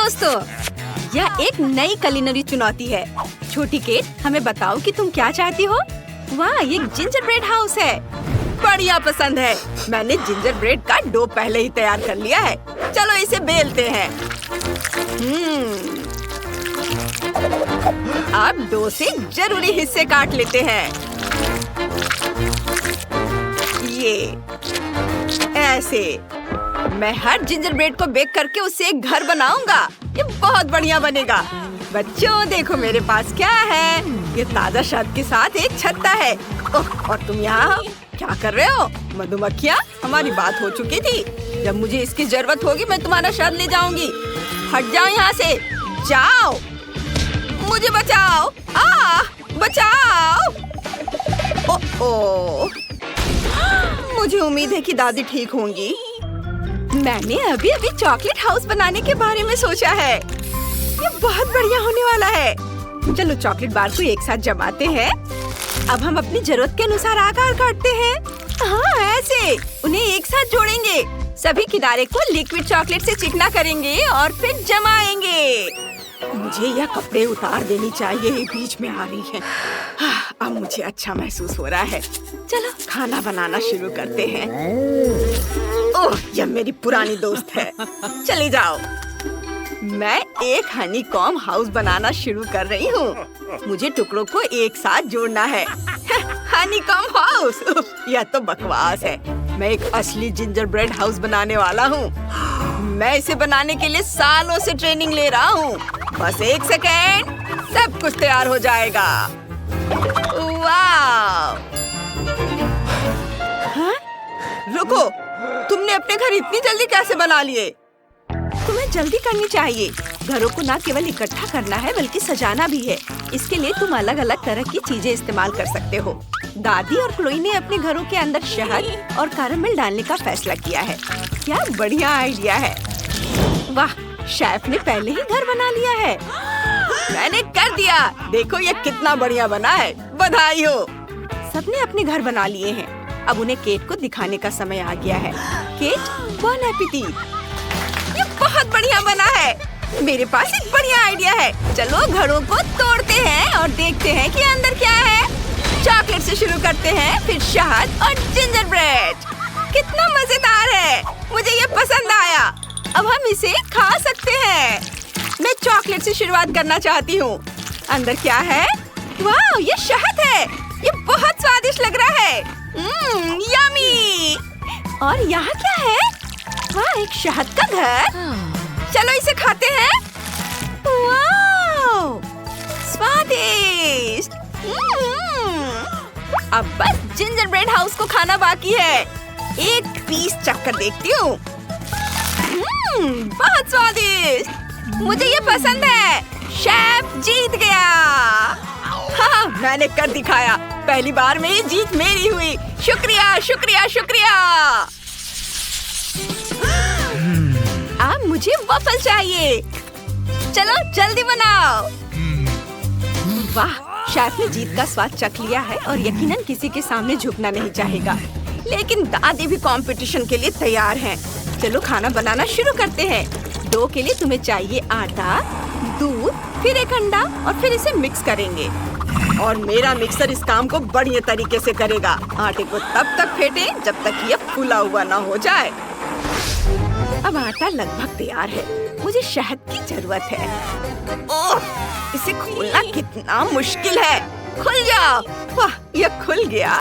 दोस्तों, यह एक नई कुलिनरी चुनौती है। छोटी केट, हमें बताओ कि तुम क्या चाहती हो? वाह, ये जिंजर ब्रेड हाउस है। बढ़िया पसंद है। मैंने जिंजर ब्रेड का डो पहले ही तैयार कर लिया है। चलो इसे बेलते हैं। अब डो से जरूरी हिस्से काट लेते हैं। ये ऐसे। मैं हर जिंजर ब्रेड को बेक करके उससे एक घर बनाऊंगा। ये बहुत बढ़िया बनेगा। बच्चों, देखो मेरे पास क्या है। ये ताजा शहद के साथ एक छत्ता है। ओह, और तुम यहाँ क्या कर रहे हो? मधुमक्खियाँ, हमारी बात हो चुकी थी। जब मुझे इसकी जरूरत होगी मैं तुम्हारा शहद ले जाऊंगी। हट जाओ यहाँ से। जाओ, मुझे बचाओ। बचाओ। ओह, मुझे उम्मीद है कि दादी ठीक होंगी। मैंने अभी चॉकलेट हाउस बनाने के बारे में सोचा है। ये बहुत बढ़िया होने वाला है। चलो चॉकलेट बार को एक साथ जमाते हैं। अब हम अपनी जरूरत के अनुसार आकार काटते हैं। हाँ, ऐसे उन्हें एक साथ जोड़ेंगे। सभी किनारे को लिक्विड चॉकलेट से चिकना करेंगे और फिर जमाएंगे। मुझे यह कपड़े उतार देनी चाहिए, ये बीच में आ रही है। अब मुझे अच्छा महसूस हो रहा है। चलो खाना बनाना शुरू करते हैं। ओह, यह मेरी पुरानी दोस्त है। चले जाओ। मैं एक हनीकॉम्ब हाउस बनाना शुरू कर रही हूँ। मुझे टुकड़ों को एक साथ जोड़ना है। हनीकॉम्ब हाउस, यह तो बकवास है। मैं एक असली जिंजर ब्रेड हाउस बनाने वाला हूँ। मैं इसे बनाने के लिए सालों से ट्रेनिंग ले रहा हूँ। बस एक सेकेंड, सब कुछ तैयार हो जाएगा। वाह! हाँ? रुको, तुमने अपने घर इतनी जल्दी कैसे बना लिए? तुम्हें जल्दी करनी चाहिए। घरों को न केवल इकट्ठा करना है बल्कि सजाना भी है। इसके लिए तुम अलग अलग तरह की चीजें इस्तेमाल कर सकते हो। दादी और क्लोई ने अपने घरों के अंदर शहद और कैरामेल डालने का फैसला किया है। क्या बढ़िया आइडिया है। वाह, शेफ ने पहले ही घर बना लिया है। मैंने कर दिया। देखो ये कितना बढ़िया बना है। बधाई हो। सबने अपने घर बना लिए हैं। अब उन्हें केट को दिखाने का समय आ गया है। केट, बॉन एपेटिट। ये बहुत बढ़िया बना है। मेरे पास एक बढ़िया आइडिया है। चलो घरों को तोड़ते हैं और देखते हैं कि अंदर क्या है। चॉकलेट से शुरू करते हैं, फिर शहद और जिंजर ब्रेड। कितना मजेदार है। मुझे ये पसंद आया। अब हम इसे खा सकते हैं। मैं चॉकलेट से शुरुआत करना चाहती हूँ। अंदर क्या है? वाह, ये शहद है। ये बहुत स्वादिष्ट लग रहा है। यम्मी। और यहाँ क्या है? वाह, एक शहद का घर। चलो इसे खाते हैं। वाह, स्वादिष्ट। अब बस जिंजर ब्रेड हाउस को खाना बाकी है। एक पीस चखकर देखती हूँ। बहुत स्वादिष्ट। मुझे ये पसंद है। शेफ जीत गया। हाँ, मैंने कर दिखाया। पहली बार में ये जीत मेरी हुई। शुक्रिया, शुक्रिया, शुक्रिया। अब मुझे वफल चाहिए। चलो जल्दी बनाओ। वाह, शेफ ने जीत का स्वाद चख लिया है और यकीनन किसी के सामने झुकना नहीं चाहेगा। लेकिन दादी भी कंपटीशन के लिए तैयार हैं। चलो खाना बनाना शुरू करते हैं। डो के लिए तुम्हें चाहिए आटा, दूध, फिर एक अंडा और फिर इसे मिक्स करेंगे। और मेरा मिक्सर इस काम को बढ़िया तरीके से करेगा। आटे को तब तक फेंटे जब तक ये फूला हुआ ना हो जाए। अब आटा लगभग तैयार है। मुझे शहद की जरूरत है। ओह, इसे खोलना कितना मुश्किल है। खुल जाओ। वाह, यह खुल गया।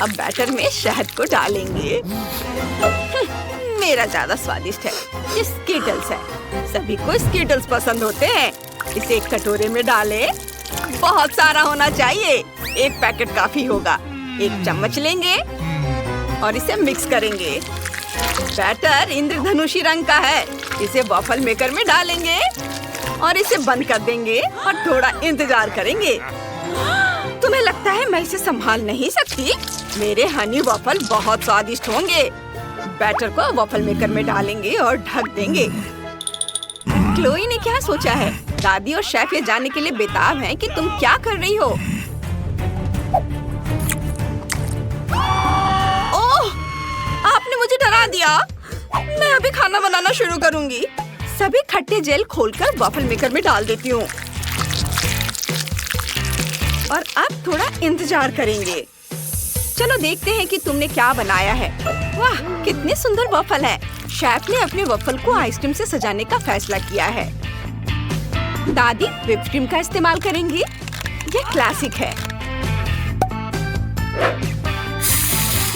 अब बैटर में शहद को डालेंगे। मेरा ज्यादा स्वादिष्ट है। ये स्कीटल्स है। सभी को स्कीटल्स पसंद होते हैं। इसे एक कटोरे में डालें। बहुत सारा होना चाहिए। एक पैकेट काफी होगा। एक चम्मच लेंगे और इसे मिक्स करेंगे। बैटर इंद्रधनुषी रंग का है। इसे वॉफल मेकर में डालेंगे और इसे बंद कर देंगे और थोड़ा इंतजार करेंगे। तुम्हें लगता है मैं इसे संभाल नहीं सकती? मेरे हनी वॉफल बहुत स्वादिष्ट होंगे। बैटर को वॉफल मेकर में डालेंगे और ढक देंगे। क्लोई ने क्या सोचा है? दादी और शेफ ये जानने के लिए बेताब हैं कि तुम क्या कर रही हो। ओह, आपने मुझे डरा दिया। मैं अभी खाना बनाना शुरू करूंगी। सभी खट्टे जेल खोलकर वॉफल मेकर में डाल देती हूँ। और अब थोड़ा इंतजार करेंगे। चलो देखते हैं कि तुमने क्या बनाया है। वाह, कितनी सुंदर वॉफल है। शेफ ने अपने वॉफल को आइसक्रीम से सजाने का फैसला किया है। दादी व्हिप क्रीम का इस्तेमाल करेंगी। ये क्लासिक है।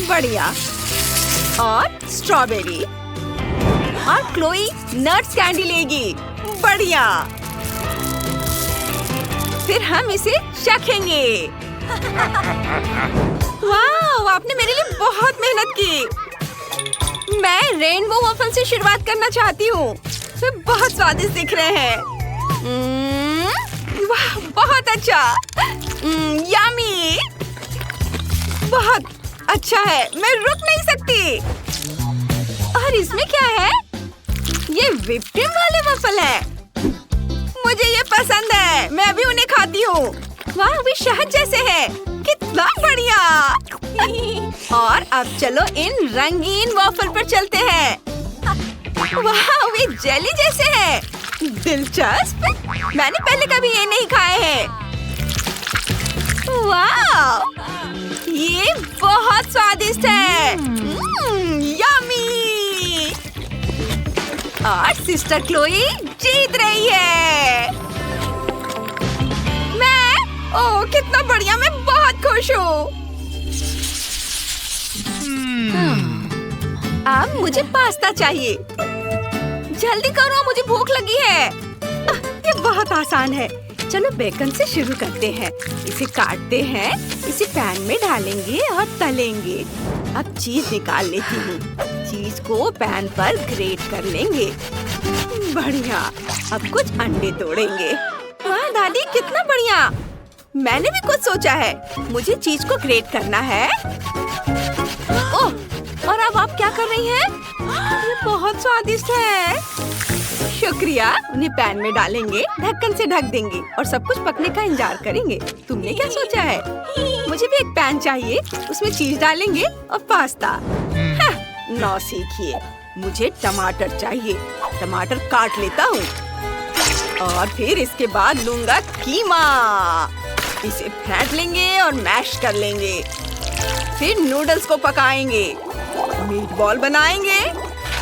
बढ़िया। और स्ट्रॉबेरी। और क्लोई नट्स कैंडी लेगी। बढ़िया। फिर हम इसे चखेंगे। वाह, आपने मेरे लिए बहुत मेहनत की। मैं रेनबो वॉफल से शुरुआत करना चाहती हूँ। वे बहुत स्वादिष्ट दिख रहे हैं। वाह, बहुत अच्छा। यम्मी। बहुत अच्छा है। मैं रुक नहीं सकती। और इसमें क्या है? ये व्हिप क्रीम वाले वॉफल है। मुझे ये पसंद है। मैं अभी उन्हें खाती हूँ। वाह, वे शहद जैसे है। कितना बढ़िया। और अब चलो इन रंगीन वॉफल पर चलते हैं। वाह, वे जेली जैसे है। दिलचस्प। मैंने पहले कभी ये नहीं खाए हैं। वाह, ये बहुत स्वादिष्ट है। यम्मी। और सिस्टर क्लोई जीत रही है। ओह, कितना बढ़िया। मैं बहुत खुश हूँ। अब मुझे पास्ता चाहिए। जल्दी करो, मुझे भूख लगी है। ये बहुत आसान है। चलो बेकन से शुरू करते हैं। इसे काटते हैं, इसे पैन में डालेंगे और तलेंगे। अब चीज निकाल लेती हूँ। चीज को पैन पर ग्रेट कर लेंगे। बढ़िया। अब कुछ अंडे तोड़ेंगे। वाह दादी, कितना बढ़िया। मैंने भी कुछ सोचा है। मुझे चीज को ग्रेट करना है। ओह, और अब आप क्या कर रही हैं? ये बहुत स्वादिष्ट है। शुक्रिया। उन्हें पैन में डालेंगे, ढक्कन से ढक देंगे और सब कुछ पकने का इंतजार करेंगे। तुमने क्या सोचा है? मुझे भी एक पैन चाहिए। उसमें चीज डालेंगे और पास्ता। नौसीखिए। मुझे टमाटर चाहिए। टमाटर काट लेता हूँ। और फिर इसके बाद लूंगा कीमा। इसे फेंट लेंगे और मैश कर लेंगे। फिर नूडल्स को पकाएंगे। मीट बॉल बनाएंगे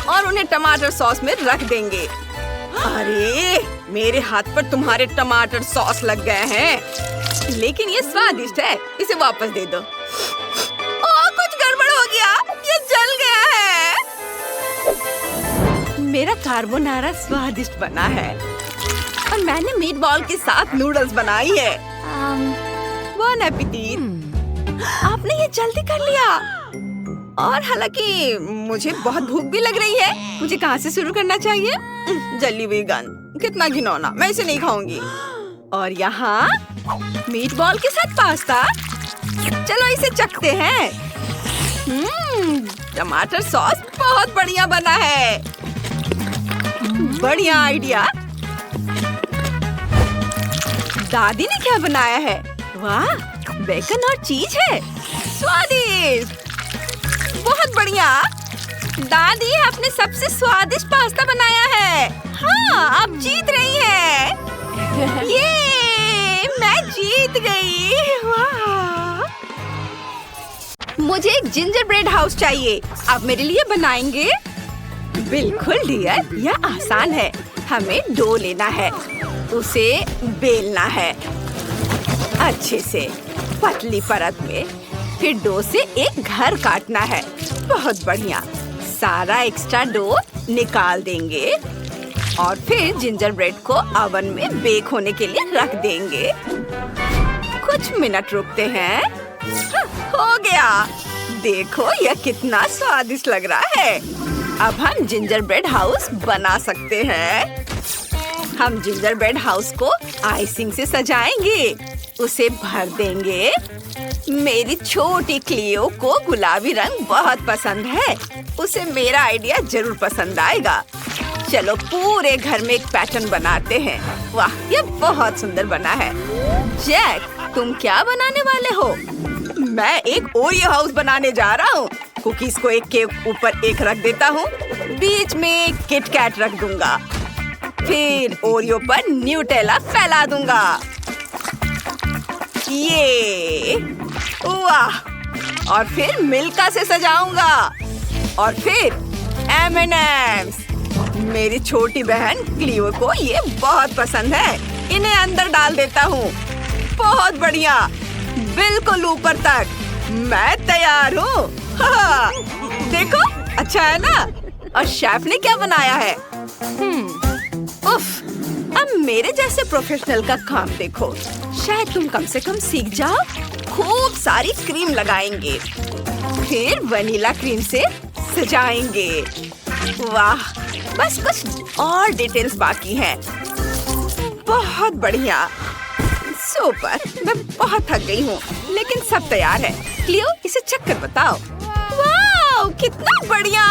और उन्हें टमाटर सॉस में रख देंगे। अरे, मेरे हाथ पर तुम्हारे टमाटर सॉस लग गए हैं। लेकिन ये स्वादिष्ट है। इसे वापस दे दो। ओह, कुछ गड़बड़ हो गया। ये जल गया है। मेरा कार्बोनारा स्वादिष्ट बना है। और मैंने मीट बॉल के साथ नूडल्स बनाई है। बॉन एपेटिट। आपने ये जल्दी कर लिया। और हालांकि मुझे बहुत भूख भी लग रही है। मुझे कहाँ से शुरू करना चाहिए? जली हुई गंद। कितना घिनौना। मैं इसे नहीं खाऊंगी। और यहाँ मीट बॉल के साथ पास्ता। चलो इसे चखते हैं। टमाटर सॉस बहुत बढ़िया बना है। बढ़िया आइडिया। दादी ने क्या बनाया है? वाह, बेकन और चीज है। स्वादिष्ट। बहुत बढ़िया। दादी, आपने सबसे स्वादिष्ट पास्ता बनाया है। हाँ, आप जीत रही हैं। ये मैं जीत गई। वाह। मुझे एक जिंजर ब्रेड हाउस चाहिए। आप मेरे लिए बनाएंगे? बिल्कुल डियर, यह आसान है। हमें डो लेना है, उसे बेलना है अच्छे से पतली परत में। फिर डो से एक घर काटना है। बहुत बढ़िया। सारा एक्स्ट्रा डो निकाल देंगे और फिर जिंजर ब्रेड को ओवन में बेक होने के लिए रख देंगे। कुछ मिनट रुकते हैं। हो गया। देखो यह कितना स्वादिष्ट लग रहा है। अब हम जिंजर ब्रेड हाउस बना सकते हैं। हम जिंजर ब्रेड हाउस को आइसिंग से सजाएंगे, उसे भर देंगे। मेरी छोटी क्लियो को गुलाबी रंग बहुत पसंद है। उसे मेरा आइडिया जरूर पसंद आएगा। चलो पूरे घर में एक पैटर्न बनाते हैं। वाह, ये बहुत सुंदर बना है। जैक, तुम क्या बनाने वाले हो? मैं एक ओरियो हाउस बनाने जा रहा हूँ। कुकीज को एक के ऊपर एक रख देता हूँ। बीच में किट कैट रख दूंगा। फिर ओरियो पर न्यूटेला फैला दूंगा। ये वाह, और फिर मिल्का से सजाऊंगा, और फिर M&M's। मेरी छोटी बहन क्लियो को ये बहुत पसंद है। इन्हें अंदर डाल देता हूँ। बहुत बढ़िया, बिल्कुल ऊपर तक। मैं तैयार हूँ। देखो, अच्छा है ना? और शेफ ने क्या बनाया है? उफ, अब मेरे जैसे प्रोफेशनल का काम देखो। शायद तुम कम से कम सीख जाओ। खूब सारी क्रीम लगाएंगे, फिर वनीला क्रीम से सजाएंगे। वाह, बस कुछ और डिटेल्स बाकी हैं। बहुत बढ़िया, सुपर। मैं बहुत थक गई हूँ, लेकिन सब तैयार है। क्लियो, इसे चख कर बताओ। वाह, कितना बढ़िया!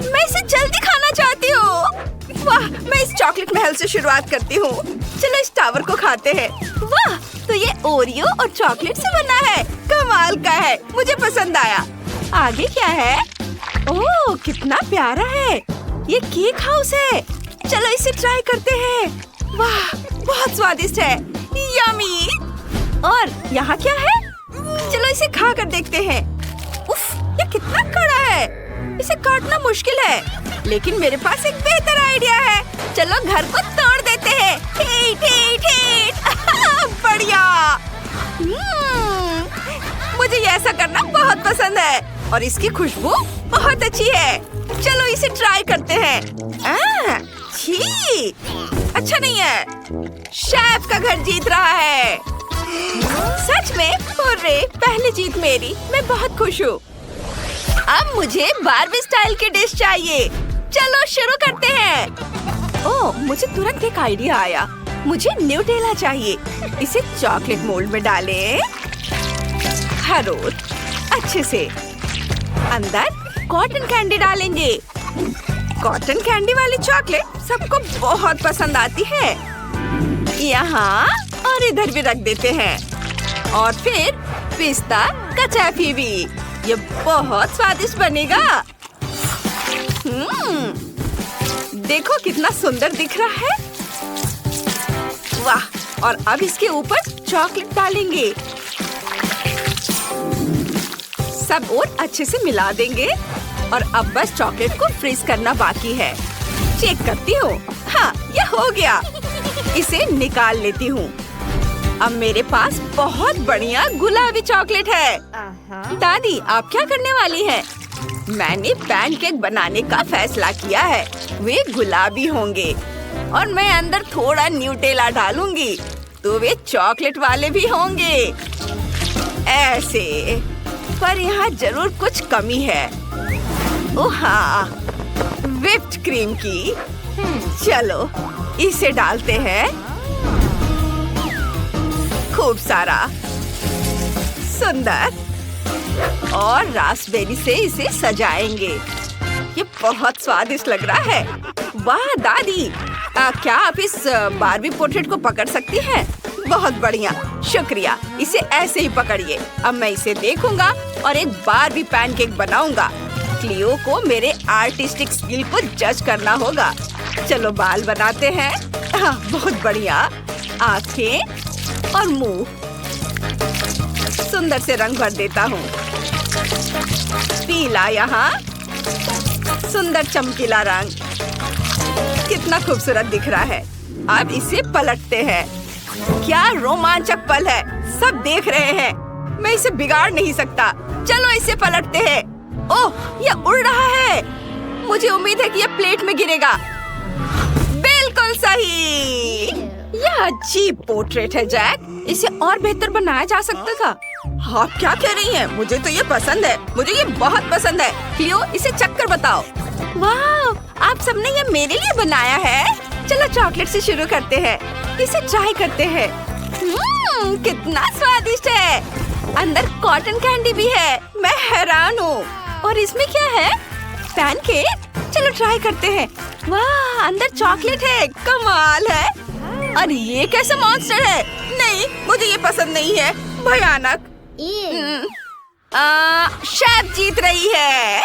मैं इसे जल्दी खाना चाहती हूँ। वाह, मैं इस चॉकलेट महल से शुरुआत करती हूँ। चलो इस टावर को खाते हैं। वाह, तो ये ओरियो और चॉकलेट से बना है। कमाल का है, मुझे पसंद आया। आगे क्या है? ओह, कितना प्यारा है। ये केक हाउस है। चलो इसे ट्राई करते हैं। वाह, बहुत स्वादिष्ट है। यम्मी। और यहाँ क्या है? चलो इसे खा कर देखते हैं। उफ, ये कितना कड़ा है। इसे काटना मुश्किल है, लेकिन मेरे पास एक बेहतर आइडिया है। चलो घर को तोड़ देते हैं। ठीक ठीक ठीक। बढ़िया। मुझे ये ऐसा करना बहुत पसंद है, और इसकी खुशबू बहुत अच्छी है। चलो इसे ट्राई करते हैं। छी, अच्छा नहीं है। शेफ का घर जीत रहा है। सच में? हुर्रे, पहली जीत मेरी। मैं बहुत खुश हूँ। अब मुझे बार्बी स्टाइल की डिश चाहिए। चलो शुरू करते हैं। ओह, मुझे तुरंत एक आइडिया आया। मुझे न्यूटेला चाहिए। इसे चॉकलेट मोल्ड में डालें। हरो अच्छे से। अंदर कॉटन कैंडी डालेंगे। कॉटन कैंडी वाली चॉकलेट सबको बहुत पसंद आती है। यहाँ और इधर भी रख देते हैं, और फिर पिस्ता कचाफी भी। ये बहुत स्वादिष्ट बनेगा। देखो कितना सुंदर दिख रहा है। वाह, और अब इसके ऊपर चॉकलेट डालेंगे। सब और अच्छे से मिला देंगे, और अब बस चॉकलेट को फ्रीज करना बाकी है। चेक करती हूँ। हाँ, ये हो गया। इसे निकाल लेती हूँ। अब मेरे पास बहुत बढ़िया गुलाबी चॉकलेट है। दादी, आप क्या करने वाली हैं? मैंने पैनकेक बनाने का फैसला किया है। वे गुलाबी होंगे, और मैं अंदर थोड़ा न्यूटेला डालूंगी, तो वे चॉकलेट वाले भी होंगे। ऐसे, पर यहाँ जरूर कुछ कमी है। ओह हाँ, व्हिप्ड क्रीम की। चलो इसे डालते हैं। खूब सारा, सुंदर, और रास्पबेरी से इसे सजाएंगे। ये बहुत स्वादिष्ट लग रहा है। वाह दादी, क्या आप इस बारबी पोर्ट्रेट को पकड़ सकती हैं? बहुत बढ़िया, शुक्रिया। इसे ऐसे ही पकड़िए। अब मैं इसे देखूंगा और एक बारबी पैनकेक बनाऊंगा। क्लियो को मेरे आर्टिस्टिक स्किल को जज करना होगा। चलो बाल बनाते हैं। हाँ, बहुत बढ़िया। आँखें और मुंह, सुंदर से रंग भर देता हूँ। पीला यहाँ, सुंदर चमकीला रंग। कितना खूबसूरत दिख रहा है। अब इसे पलटते हैं। क्या रोमांचक पल है। सब देख रहे हैं। मैं इसे बिगाड़ नहीं सकता। चलो इसे पलटते हैं। ओह, यह उड़ रहा है। मुझे उम्मीद है कि यह प्लेट में गिरेगा। बिल्कुल सही। यह अजीब पोर्ट्रेट है जैक। इसे और बेहतर बनाया जा सकता था। आप क्या कह रही हैं? मुझे तो ये पसंद है। मुझे ये बहुत पसंद है। क्लियो, इसे चख कर बताओ। वाह, आप सबने ये मेरे लिए बनाया है। चलो चॉकलेट से शुरू करते हैं। इसे ट्राई करते हैं। कितना स्वादिष्ट है। अंदर कॉटन कैंडी भी है। मैं हैरान हूँ। और इसमें क्या है? पैनकेक। चलो ट्राई करते हैं। वाह, अंदर चॉकलेट है। कमाल है। और ये कैसा मॉन्स्टर है? नहीं, मुझे ये पसंद नहीं है। भयानक। शेफ जीत रही है।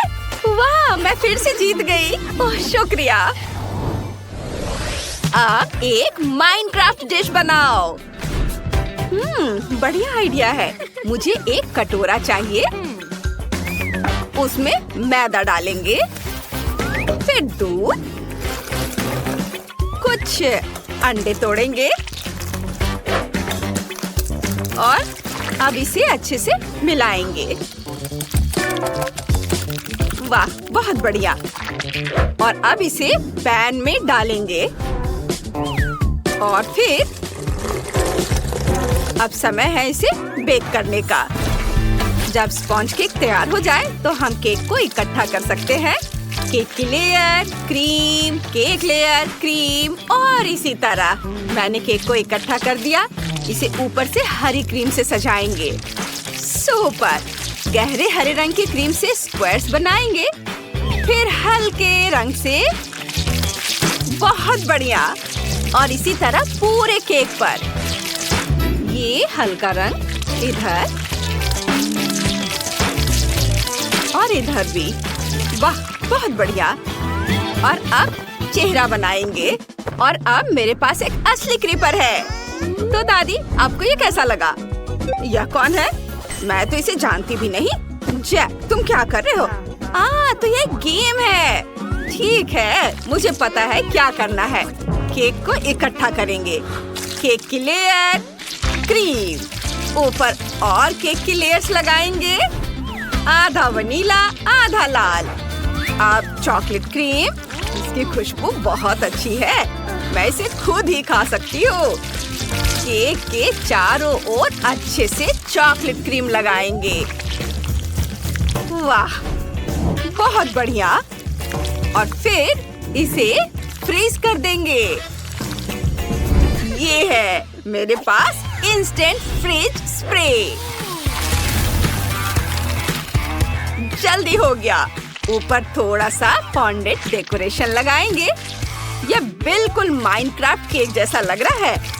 वाह, मैं फिर से जीत गई। ओह, शुक्रिया। अब एक माइनक्राफ्ट डिश बनाओ। बढ़िया आइडिया है। मुझे एक कटोरा चाहिए। उसमें मैदा डालेंगे, फिर दूध, कुछ अंडे तोड़ेंगे और अब इसे अच्छे से मिलाएंगे। वाह, बहुत बढ़िया। और अब इसे पैन में डालेंगे और फिर अब समय है इसे बेक करने का। जब स्पॉन्ज केक तैयार हो जाए तो हम केक को इकट्ठा कर सकते हैं। केक की layer, cream, cake layer, cream और इसी तरह। मैंने केक को इकट्ठा कर दिया। इसे ऊपर से हरी क्रीम से सजाएंगे। सुपर! गहरे हरे रंग की क्रीम से स्क्वायर्स बनाएंगे, फिर हल्के रंग से। बहुत बढ़िया। और इसी तरह पूरे केक पर। ये हल्का रंग इधर और इधर भी। वाह, बहुत बढ़िया। और अब चेहरा बनाएंगे। और अब मेरे पास एक असली क्रीपर है। तो दादी, आपको ये कैसा लगा? यह कौन है? मैं तो इसे जानती भी नहीं। जैक, तुम क्या कर रहे हो? तो ये गेम है। ठीक है, मुझे पता है क्या करना है। केक को इकट्ठा करेंगे। केक की लेयर, क्रीम, ऊपर और केक की लेयर्स लगाएंगे। आधा वनीला, आधा लाल। अब चॉकलेट क्रीम। इसकी खुशबू बहुत अच्छी है। मैं इसे खुद ही खा सकती हूँ। केक के चारों ओर अच्छे से चॉकलेट क्रीम लगाएंगे। वाह, बहुत बढ़िया। और फिर इसे फ्रीज कर देंगे। ये है मेरे पास इंस्टेंट फ्रिज स्प्रे। जल्दी हो गया। ऊपर थोड़ा सा फॉन्डेंट डेकोरेशन लगाएंगे। यह बिल्कुल माइनक्राफ्ट केक जैसा लग रहा है।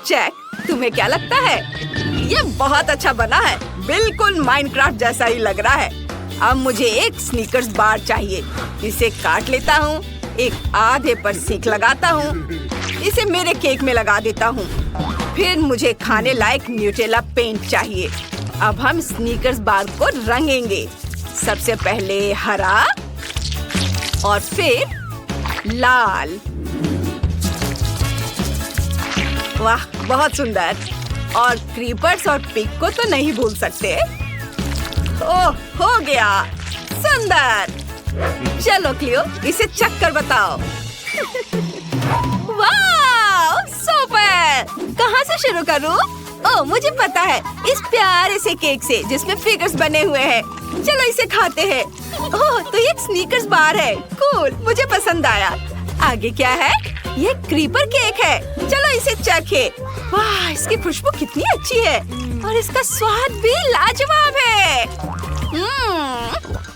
जैक, तुम्हें क्या लगता है? यह बहुत अच्छा बना है। बिल्कुल माइनक्राफ्ट जैसा ही लग रहा है। अब मुझे एक स्नीकर्स बार चाहिए। इसे काट लेता हूँ, एक आधे पर सीख लगाता हूँ, इसे मेरे केक में लगा देता हूँ। फिर मुझे खाने लायक न्यूटेला पेंट चाहिए। अब हम स्नीकर्स बार को रंगेंगे। सबसे पहले हरा और फिर लाल। वाह, बहुत सुंदर। और क्रीपर्स और पिग को तो नहीं भूल सकते। ओह, हो गया। सुंदर। चलो क्लियो, इसे चख कर बताओ। वाह, सुपर। कहाँ से शुरू करूँ? ओह, मुझे पता है। इस प्यारे से केक से जिसमें फिगर्स बने हुए हैं। चलो इसे खाते हैं। ओह, तो ये एक स्नीकर्स बार है। कूल, मुझे पसंद आया। आगे क्या है? ये क्रीपर केक है। चलो इसे चखे। वाह, इसकी खुशबू कितनी अच्छी है और इसका स्वाद भी लाजवाब है।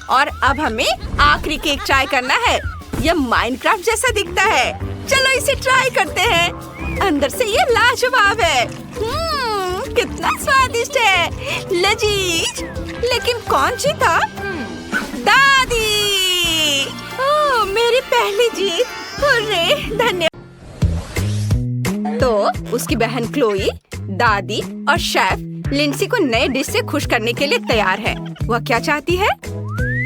और अब हमें आखिरी केक ट्राई करना है। यह माइनक्राफ्ट जैसा दिखता है। चलो इसे ट्राई करते हैं। अंदर से ये लाजवाब है। कितना स्वादिष्ट है, लजीज। लेकिन कौन जीता? दादी। ओह, मेरी पहली जीत। हुर्रे, धन्यवाद। तो उसकी बहन क्लोई, दादी और शेफ लिंडसी को नए डिश से खुश करने के लिए तैयार है। वह क्या चाहती है?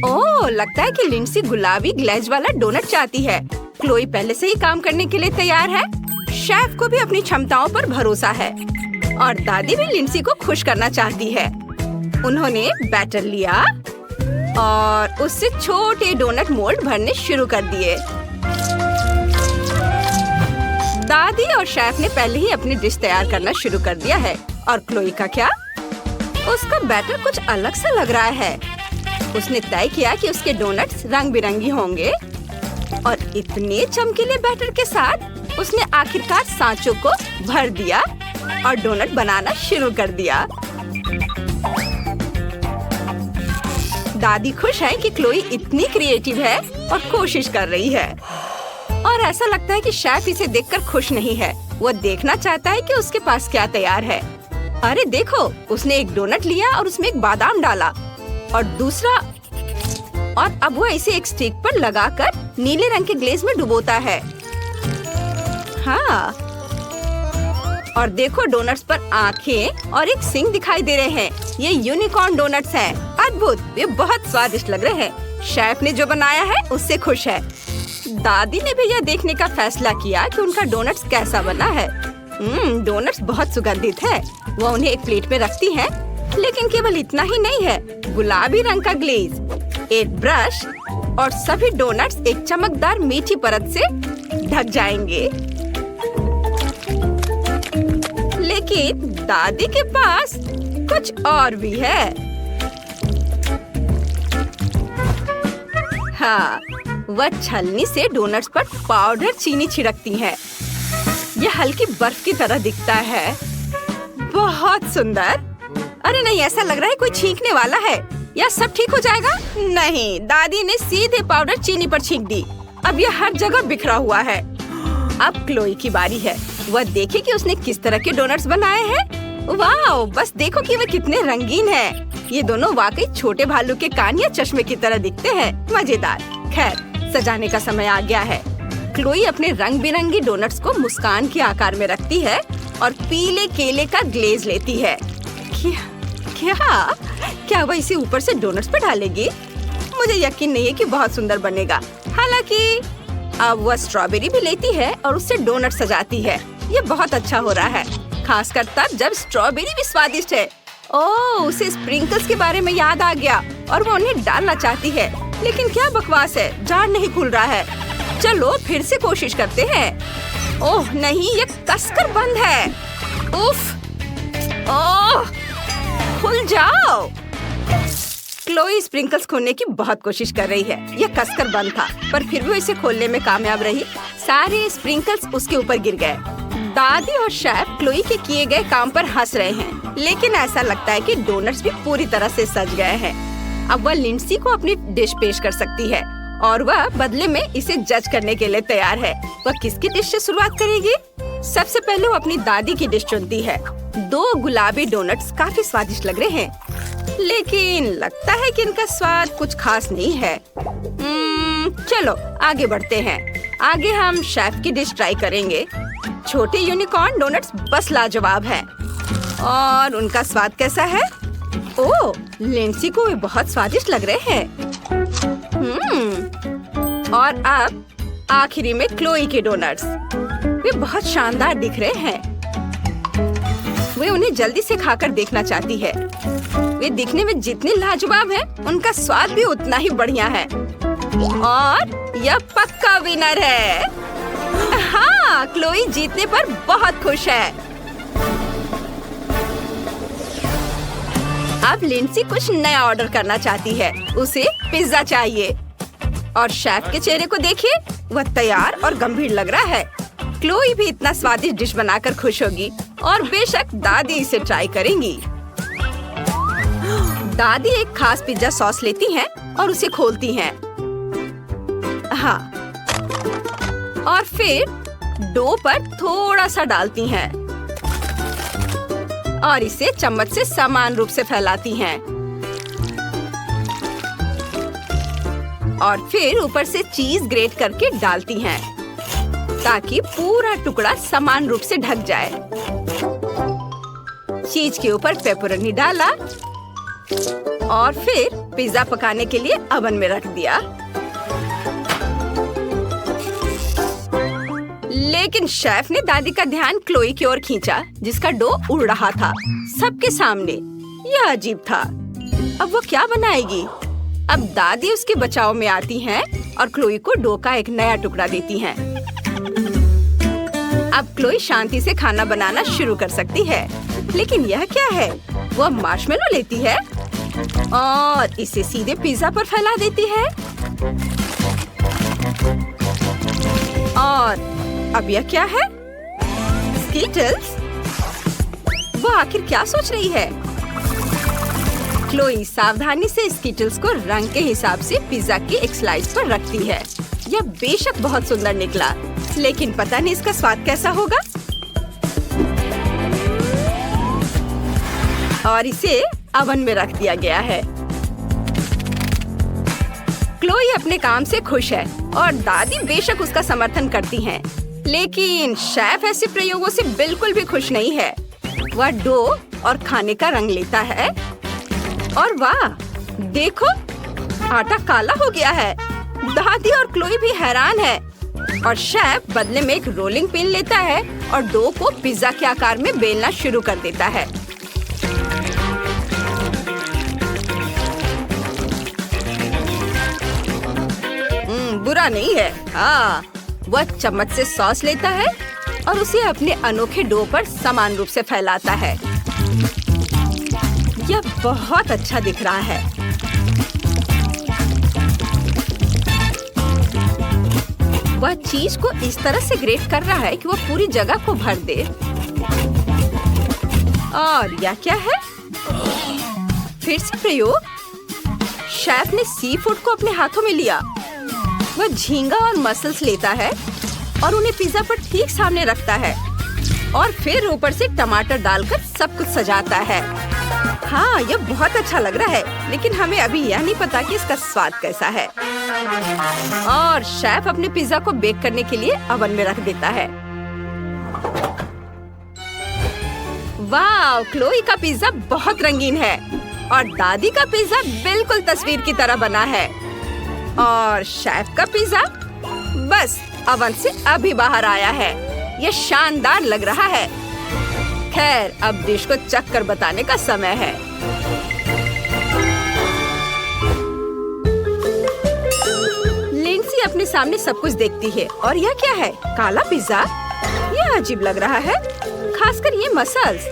ओह, लगता है कि लिंडसी गुलाबी ग्लेज वाला डोनट चाहती है। क्लोई पहले से ही काम करने के लिए तैयार है। शेफ को भी अपनी क्षमताओं पर भरोसा है और दादी भी लिंडसी को खुश करना चाहती है। उन्होंने बैटर लिया और उससे छोटे डोनट मोल्ड भरने शुरू कर दिए। दादी और शेफ ने पहले ही अपनी डिश तैयार करना शुरू कर दिया है। और क्लोई का क्या? उसका बैटर कुछ अलग सा लग रहा है। उसने तय किया कि उसके डोनट्स रंग बिरंगी होंगे और इतने चमकीले बैटर के साथ उसने आखिरकार सांचों को भर दिया और डोनट बनाना शुरू कर दिया। दादी खुश है कि क्लोई इतनी क्रिएटिव है और कोशिश कर रही है। और ऐसा लगता है कि शेफ इसे देखकर खुश नहीं है। वो देखना चाहता है कि उसके पास क्या तैयार है। अरे देखो, उसने एक डोनट लिया और उसमें एक बादाम डाला और दूसरा, और अब वो इसे एक स्टिक पर लगाकर नीले रंग के ग्लेज में डुबोता है। हाँ, और देखो डोनट्स पर आँखें और एक सिंग दिखाई दे रहे हैं। ये यूनिकॉर्न डोनट्स हैं। अद्भुत, ये बहुत स्वादिष्ट लग रहे हैं। शेफ ने जो बनाया है उससे खुश है। दादी ने भी यह देखने का फैसला किया कि उनका डोनट्स कैसा बना है। डोनट्स बहुत सुगंधित है। वो उन्हें एक प्लेट में रखती है, लेकिन केवल इतना ही नहीं है। गुलाबी रंग का ग्लेज, एक ब्रश और सभी डोनट्स एक चमकदार मीठी परत से ढक जाएंगे। लेकिन दादी के पास कुछ और भी है। हाँ, वह छलनी से डोनट्स पर पाउडर चीनी छिड़कती है। यह हल्की बर्फ की तरह दिखता है। बहुत सुंदर। अरे नहीं, ऐसा लग रहा है कोई छींकने वाला है। यह सब ठीक हो जाएगा? नहीं, दादी ने सीधे पाउडर चीनी पर छींक दी। अब यह हर जगह बिखरा हुआ है। अब क्लोई की बारी है। वह देखे कि उसने किस तरह के डोनट्स बनाए हैं। वाह, बस देखो कि वे कितने रंगीन हैं। ये दोनों वाकई छोटे भालू के कान या चश्मे की तरह दिखते हैं। मजेदार। खैर, सजाने का समय आ गया है। क्लोई अपने रंग बिरंगी डोनट्स को मुस्कान के आकार में रखती है और पीले केले का ग्लेज लेती है। क्या वह इसे ऊपर से डोनट्स पर डालेगी? मुझे यकीन नहीं है कि बहुत सुंदर बनेगा। हालांकि अब वह स्ट्रॉबेरी भी लेती है और उससे डोनट सजाती है। ये बहुत अच्छा हो रहा है, खासकर तब जब स्ट्रॉबेरी भी स्वादिष्ट है। ओह, उसे स्प्रिंकल्स के बारे में याद आ गया और वो उन्हें डालना चाहती है। लेकिन क्या बकवास है, जार नहीं खुल रहा है। चलो फिर से कोशिश करते हैं। ओह नहीं, ये कसकर बंद है। उफ, ओह, खुल जाओ। क्लोई स्प्रिंकल्स खोलने की बहुत कोशिश कर रही है। यह कसकर बंद था, पर फिर भी इसे खोलने में कामयाब रही। सारे स्प्रिंकल्स उसके ऊपर गिर गए। दादी और शेफ क्लोई के किए गए काम पर हंस रहे हैं, लेकिन ऐसा लगता है कि डोनट्स भी पूरी तरह से सज गए हैं। अब वह लिंडसी को अपनी डिश पेश कर सकती है और वह बदले में इसे जज करने के लिए तैयार है। वह किसकी डिश से शुरुआत करेगी? सबसे पहले वो अपनी दादी की डिश चुनती है। 2 गुलाबी डोनट्स काफी स्वादिष्ट लग रहे हैं, लेकिन लगता है कि इनका स्वाद कुछ खास नहीं है। चलो आगे बढ़ते हैं। आगे हम शेफ की डिश ट्राई करेंगे। छोटे यूनिकॉर्न डोनट्स बस लाजवाब हैं। और उनका स्वाद कैसा है? ओह, लिंडसी को वे बहुत स्वादिष्ट लग रहे हैं। और अब आखिरी में क्लोई के डोनट्स। वे बहुत शानदार दिख रहे हैं। वे उन्हें जल्दी से खाकर देखना चाहती है। वे दिखने में जितने लाजवाब हैं, उनका स्वाद भी उतना ही बढ़िया है। और यह पक्का विनर है। हाँ, क्लोई जीतने पर बहुत खुश है। अब लिंडसी कुछ नया ऑर्डर करना चाहती है। उसे पिज्जा चाहिए। और शेफ के चेहरे को देखिए, वह तैयार और गंभीर लग रहा है। क्लोई भी इतना स्वादिष्ट डिश बनाकर खुश होगी और बेशक दादी इसे ट्राई करेंगी। दादी एक खास पिज्जा सॉस लेती हैं और उसे खोलती हैं। हाँ, और फिर डो पर थोड़ा सा डालती हैं और इसे चम्मच से समान रूप से फैलाती हैं। और फिर ऊपर से चीज ग्रेट करके डालती हैं ताकि पूरा टुकड़ा समान रूप से ढक जाए। चीज के ऊपर पेपरोनी डाला और फिर पिज्जा पकाने के लिए ओवन में रख दिया। लेकिन शेफ ने दादी का ध्यान क्लोई की ओर खींचा, जिसका डो उड़ रहा था सबके सामने। यह अजीब था। अब वो क्या बनाएगी? अब दादी उसके बचाव में आती हैं और क्लोई को डो का एक नया टुकड़ा देती हैं। अब क्लोई शांति से खाना बनाना शुरू कर सकती है। लेकिन यह क्या है? वह मार्शमेलो लेती है और इसे सीधे पिज्जा पर फैला देती है। और अब यह क्या है? स्कीटल्स? वो आखिर क्या सोच रही है? क्लोई सावधानी से स्कीटल्स को रंग के हिसाब से पिज्जा की एक स्लाइस पर रखती है। यह बेशक बहुत सुंदर निकला, लेकिन पता नहीं इसका स्वाद कैसा होगा। और इसे ओवन में रख दिया गया है। क्लोई अपने काम से खुश है और दादी बेशक उसका समर्थन करती हैं। लेकिन शेफ ऐसे प्रयोगों से बिल्कुल भी खुश नहीं है। वह डो और खाने का रंग लेता है और वाह, देखो आटा काला हो गया है। दादी और क्लोई भी हैरान है और शेफ बदले में एक रोलिंग पिन लेता है और डो को पिज्जा के आकार में बेलना शुरू कर देता है। बुरा नहीं है। हाँ, वह चम्मच से सॉस लेता है और उसे अपने अनोखे डो पर समान रूप से फैलाता है। यह बहुत अच्छा दिख रहा है। वह चीज को इस तरह से ग्रेट कर रहा है कि वह पूरी जगह को भर दे। और यह क्या है? फिर से प्रयोग। शेफ ने सी फूड को अपने हाथों में लिया। वह झींगा और मसल्स लेता है और उन्हें पिज्जा पर ठीक सामने रखता है और फिर ऊपर से टमाटर डालकर सब कुछ सजाता है। हाँ, यह बहुत अच्छा लग रहा है, लेकिन हमें अभी यह नहीं पता कि इसका स्वाद कैसा है। और शेफ अपने पिज्जा को बेक करने के लिए ओवन में रख देता है। वाह, क्लोई का पिज्जा बहुत रंगीन है और दादी का पिज्जा बिल्कुल तस्वीर की तरह बना है। और शेफ का पिज्जा बस ओवन से अभी बाहर आया है। यह शानदार लग रहा है। खैर, अब डिश को चख कर बताने का समय है। लिंडसी अपने सामने सब कुछ देखती है और यह क्या है? काला पिज्जा? यह अजीब लग रहा है, खासकर ये मसल्स।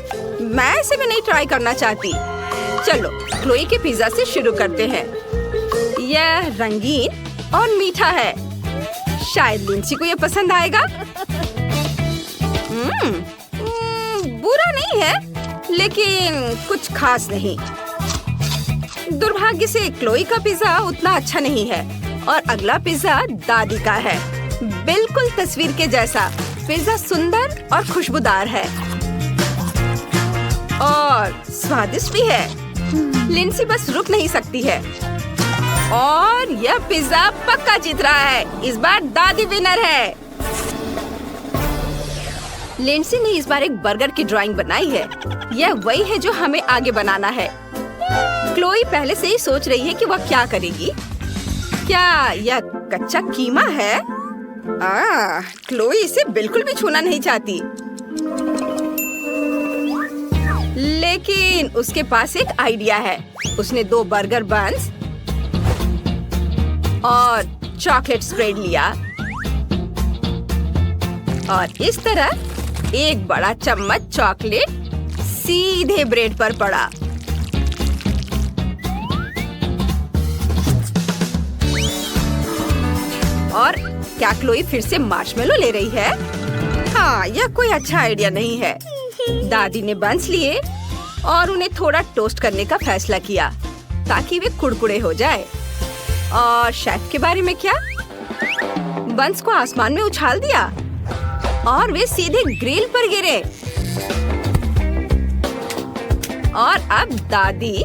मैं इसे भी नहीं ट्राई करना चाहती। चलो, क्लोई के पिज्जा से शुरू करते हैं। यह रंगीन और मीठा है। शायद लिंडसी को यह पसंद आएगा। बुरा नहीं है, लेकिन कुछ खास नहीं। दुर्भाग्य से क्लोई का पिज्जा उतना अच्छा नहीं है और अगला पिज्जा दादी का है। बिल्कुल तस्वीर के जैसा। पिज्जा सुंदर और खुशबूदार है और स्वादिष्ट भी है। लिंडसी बस रुक नहीं सकती है और यह पिज्जा पक्का जीत रहा है। इस बार दादी विनर है। लिंडसी ने इस बार एक बर्गर की ड्राइंग बनाई है। यह वही है जो हमें आगे बनाना है। क्लोई पहले से ही सोच रही है कि वह क्या करेगी। क्या यह कच्चा कीमा है? क्लोई इसे बिल्कुल भी छूना नहीं चाहती। लेकिन उसके पास एक आइडिया है। उसने 2 बर्गर बन्स और चॉकलेट स्प्रेड लिया और इस तरह एक बड़ा चम्मच चॉकलेट सीधे ब्रेड पर पड़ा। और क्या क्लोई फिर से मार्शमेलो ले रही है? हाँ, यह कोई अच्छा आइडिया नहीं है। दादी ने बन्स लिए और उन्हें थोड़ा टोस्ट करने का फैसला किया ताकि वे कुड़कुड़े हो जाए। और शेफ के बारे में क्या? बन्स को आसमान में उछाल दिया और वे सीधे ग्रिल पर गिरे। और अब दादी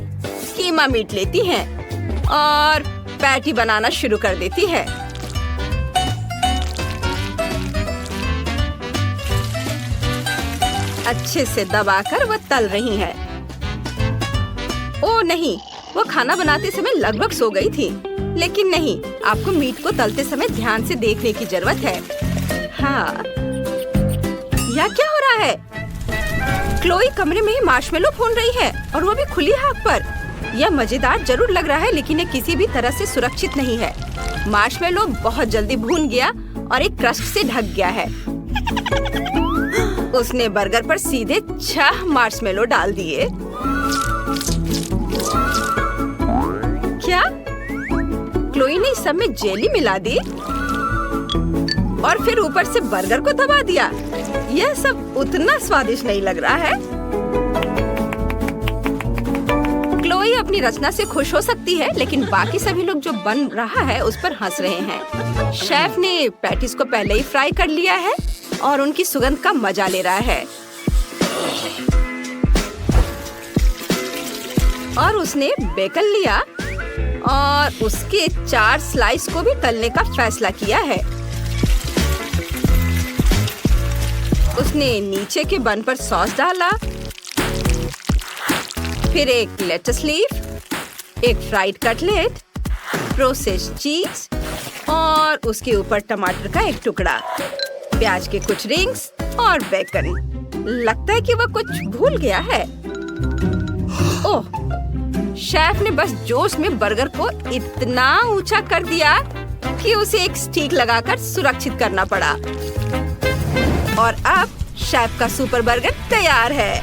कीमा मीट लेती हैं और पैटी बनाना शुरू कर देती है। अच्छे से दबाकर वह तल रही है। ओह नहीं, वो खाना बनाते समय लगभग सो गई थी। लेकिन नहीं, आपको मीट को तलते समय ध्यान से देखने की जरूरत है। हाँ, यह क्या हो रहा है? क्लोई कमरे में ही मार्शमेलो भून रही है और वो भी खुली आग पर। यह मजेदार जरूर लग रहा है, लेकिन ये किसी भी तरह से सुरक्षित नहीं है। मार्शमेलो बहुत जल्दी भून गया और एक क्रस्ट से ढक गया है। उसने बर्गर पर सीधे 6 मार्शमेलो डाल दिए। क्या? क्लोई ने सब में जेली मिला दी और फिर ऊपर से बर्गर को दबा दिया। यह सब उतना स्वादिष्ट नहीं लग रहा है। क्लोई अपनी रचना से खुश हो सकती है, लेकिन बाकी सभी लोग जो बन रहा है उस पर हंस रहे हैं। शेफ ने पैटीज को पहले ही फ्राई कर लिया है और उनकी सुगंध का मजा ले रहा है। और उसने बेकन लिया और उसके 4 स्लाइस को भी तलने का फैसला किया है। उसने नीचे के बन पर सॉस डाला, फिर एक लेटस लीफ, एक फ्राइड कटलेट, प्रोसेस्ड चीज और उसके ऊपर टमाटर का एक टुकड़ा, प्याज के कुछ रिंग्स और बेकन। लगता है कि वह कुछ भूल गया है। ओह, शेफ ने बस जोश में बर्गर को इतना ऊंचा कर दिया कि उसे एक स्टिक लगाकर सुरक्षित करना पड़ा। और अब शेफ का सुपर बर्गर तैयार है।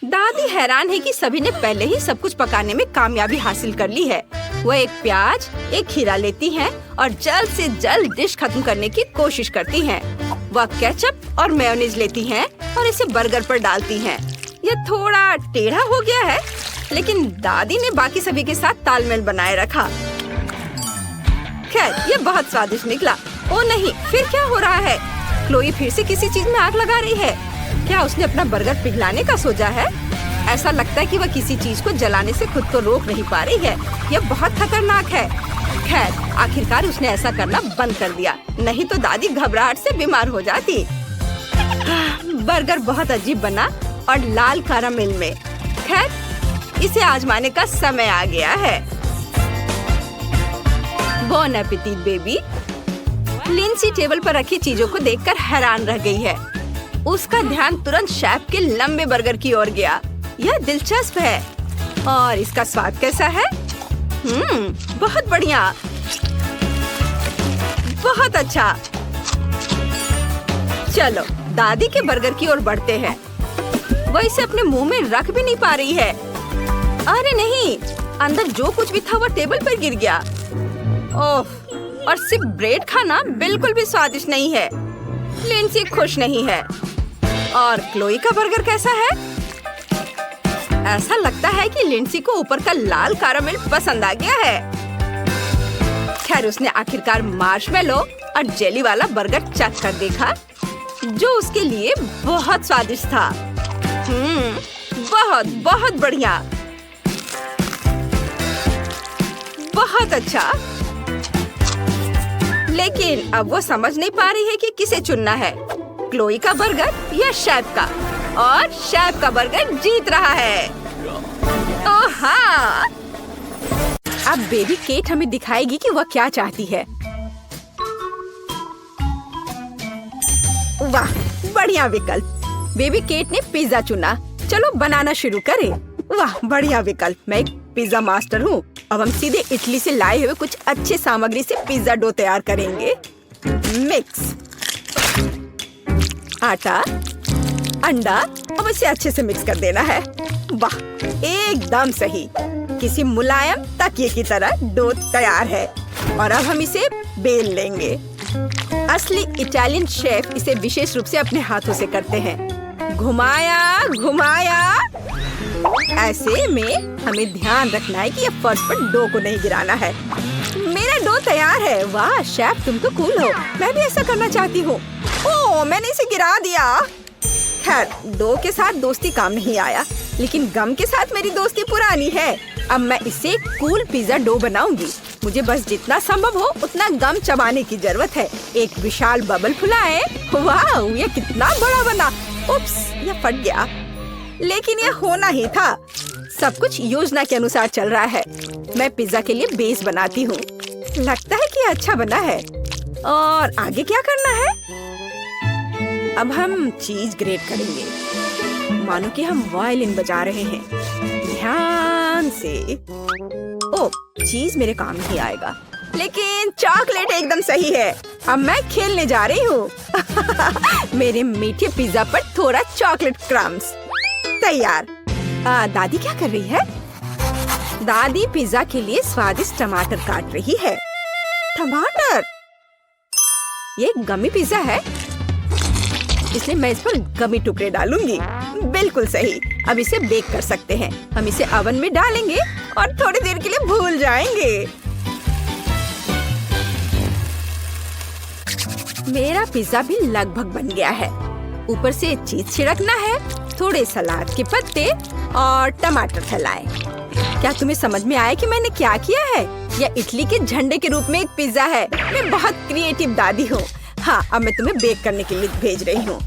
दादी हैरान है कि सभी ने पहले ही सब कुछ पकाने में कामयाबी हासिल कर ली है। वह एक प्याज, एक खीरा लेती हैं और जल्द से जल्द डिश खत्म करने की कोशिश करती हैं। वह केचप और मेयोनीज लेती हैं और इसे बर्गर पर डालती हैं। यह थोड़ा टेढ़ा हो गया है, लेकिन दादी ने बाकी सभी के साथ तालमेल बनाए रखा। खैर, यह बहुत स्वादिष्ट निकला। ओ नहीं, फिर क्या हो रहा है? क्लोई फिर से किसी चीज में आग लगा रही है। क्या उसने अपना बर्गर पिघलाने का सोचा है? ऐसा लगता है कि वह किसी चीज को जलाने से खुद को रोक नहीं पा रही है। यह बहुत खतरनाक है। खैर, आखिरकार उसने ऐसा करना बंद कर दिया, नहीं तो दादी घबराहट से बीमार हो जाती। बर्गर बहुत अजीब बना और लाल कैरामेल में। खैर, इसे आजमाने का समय आ गया है। बॉन एपेटिट बेबी। लिंसी टेबल पर रखी चीजों को देखकर हैरान रह गई है। उसका ध्यान तुरंत शेफ के लंबे बर्गर की ओर गया। यह दिलचस्प है। और इसका स्वाद कैसा है? बहुत बढ़िया, बहुत अच्छा। चलो, दादी के बर्गर की ओर बढ़ते हैं। वह इसे अपने मुंह में रख भी नहीं पा रही है। अरे नहीं, अंदर जो कुछ भी था वो टेबल पर गिर गया। ओह, और सिर्फ ब्रेड खाना बिल्कुल भी स्वादिष्ट नहीं है। लिंसी खुश नहीं है। और क्लोई का बर्गर कैसा है? ऐसा लगता है कि लिंसी को ऊपर का लाल कैरामेल पसंद आ गया है। खैर, उसने आखिरकार मार्शमेलो और जेली वाला बर्गर चख कर देखा, जो उसके लिए बहुत स्वादिष्ट था। बहुत बहुत बढ़िया, बहुत अच्छा। लेकिन अब वो समझ नहीं पा रही है कि किसे चुनना है, क्लोई का बर्गर या शेफ का। और शेफ का बर्गर जीत रहा है। ओह हाँ! अब बेबी केट हमें दिखाएगी कि वह क्या चाहती है। वाह, बढ़िया विकल्प। बेबी केट ने पिज्जा चुना। चलो बनाना शुरू करें। वाह, बढ़िया विकल्प। मैं एक पिज्जा मास्टर हूँ। अब हम सीधे इटली से लाए हुए कुछ अच्छे सामग्री से पिज्जा डो तैयार करेंगे। मिक्स आटा, अंडा, अब इसे अच्छे से मिक्स कर देना है। वाह, एकदम सही। किसी मुलायम तकिए की तरह डो तैयार है। और अब हम इसे बेल लेंगे। असली इटालियन शेफ इसे विशेष रूप से अपने हाथों से करते हैं। घुमाया घुमाया। ऐसे में हमें ध्यान रखना है कि ये फर्श पर डो को नहीं गिराना है। मेरा डो तैयार है। वाह शेफ, तुम तो कूल हो। मैं भी ऐसा करना चाहती हूँ। ओह, मैंने इसे गिरा दिया। खैर, डो के साथ दोस्ती काम नहीं आया, लेकिन गम के साथ मेरी दोस्ती पुरानी है। अब मैं इससे कूल पिज्जा डो बनाऊंगी। मुझे बस जितना संभव हो उतना गम चबाने की जरूरत है। एक विशाल बबल फुलाएं। वाह, ये कितना बड़ा बना। उप्स, यह फट गया। लेकिन यह होना ही था। सब कुछ योजना के अनुसार चल रहा है। मैं पिज्जा के लिए बेस बनाती हूँ। लगता है कि अच्छा बना है। और आगे क्या करना है? अब हम चीज ग्रेट करेंगे, मानो कि हम वायलिन बजा रहे हैं। ध्यान से। ओह, चीज मेरे काम नहीं आएगा, लेकिन चॉकलेट एकदम सही है। अब मैं खेलने जा रही हूँ। मेरे मीठे पिज्जा पर थोड़ा चॉकलेट क्रम्स तैयार। दादी क्या कर रही है? दादी पिज्जा के लिए स्वादिष्ट टमाटर काट रही है। टमाटर? ये गमी पिज्जा है, इसलिए मैं इस पर गमी टुकड़े डालूंगी। बिल्कुल सही। अब इसे बेक कर सकते हैं। हम इसे ओवन में डालेंगे और थोड़ी देर के लिए भूल जाएंगे। मेरा पिज्जा भी लगभग बन गया है। ऊपर से चीज छिड़कना है, थोड़े सलाद के पत्ते और टमाटर फैलाएं। क्या तुम्हें समझ में आया कि मैंने क्या किया है? यह इटली के झंडे के रूप में एक पिज्जा है। मैं बहुत क्रिएटिव दादी हूँ। हाँ, अब मैं तुम्हें बेक करने के लिए भेज रही हूँ।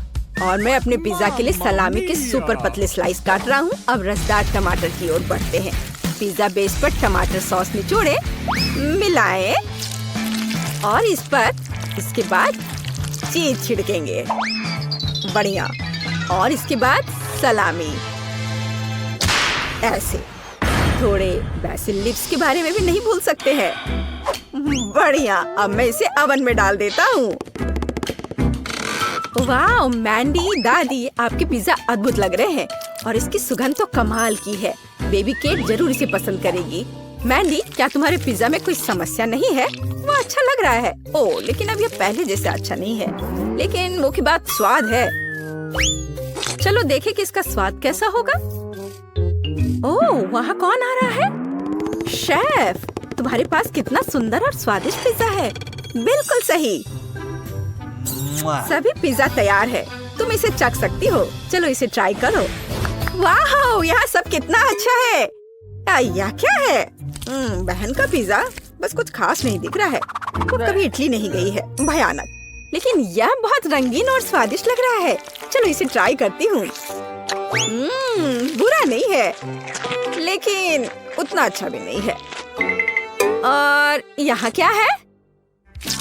और मैं अपने पिज्जा के लिए सलामी के सुपर पतले स्लाइस काट रहा हूँ। अब रसदार टमाटर की ओर बढ़ते हैं। पिज्जा बेस पर टमाटर सॉस निचोड़े, मिलाएं और इस पर इसके बाद चीज छिड़केंगे। बढ़िया। और इसके बाद सलामी, ऐसे। थोड़े बेसिल लिप्स के बारे में भी नहीं भूल सकते हैं। बढ़िया। अब मैं इसे ओवन में डाल देता हूँ। वाह मैंडी, दादी, आपके पिज्जा अद्भुत लग रहे हैं और इसकी सुगंध तो कमाल की है। बेबी केट जरूर इसे पसंद करेगी। मैंडी, क्या तुम्हारे पिज्जा में कोई समस्या नहीं है? वो अच्छा लग रहा है। ओह, लेकिन अब ये पहले जैसे अच्छा नहीं है। लेकिन मुख्य बात स्वाद है। चलो देखें कि इसका स्वाद कैसा होगा। ओह, वहाँ कौन आ रहा है? शेफ, तुम्हारे पास कितना सुंदर और स्वादिष्ट पिज्जा है। बिल्कुल सही। सभी पिज्जा तैयार है। तुम इसे चख सकती हो। चलो इसे ट्राई करो। वाह, यहाँ सब कितना अच्छा है। यह क्या है? बहन का पिज्जा बस कुछ खास नहीं दिख रहा है। वो कभी इटली नहीं गई है। भयानक। लेकिन यह बहुत रंगीन और स्वादिष्ट लग रहा है। चलो इसे ट्राई करती हूँ। बुरा नहीं है, लेकिन उतना अच्छा भी नहीं है। और यहाँ क्या है?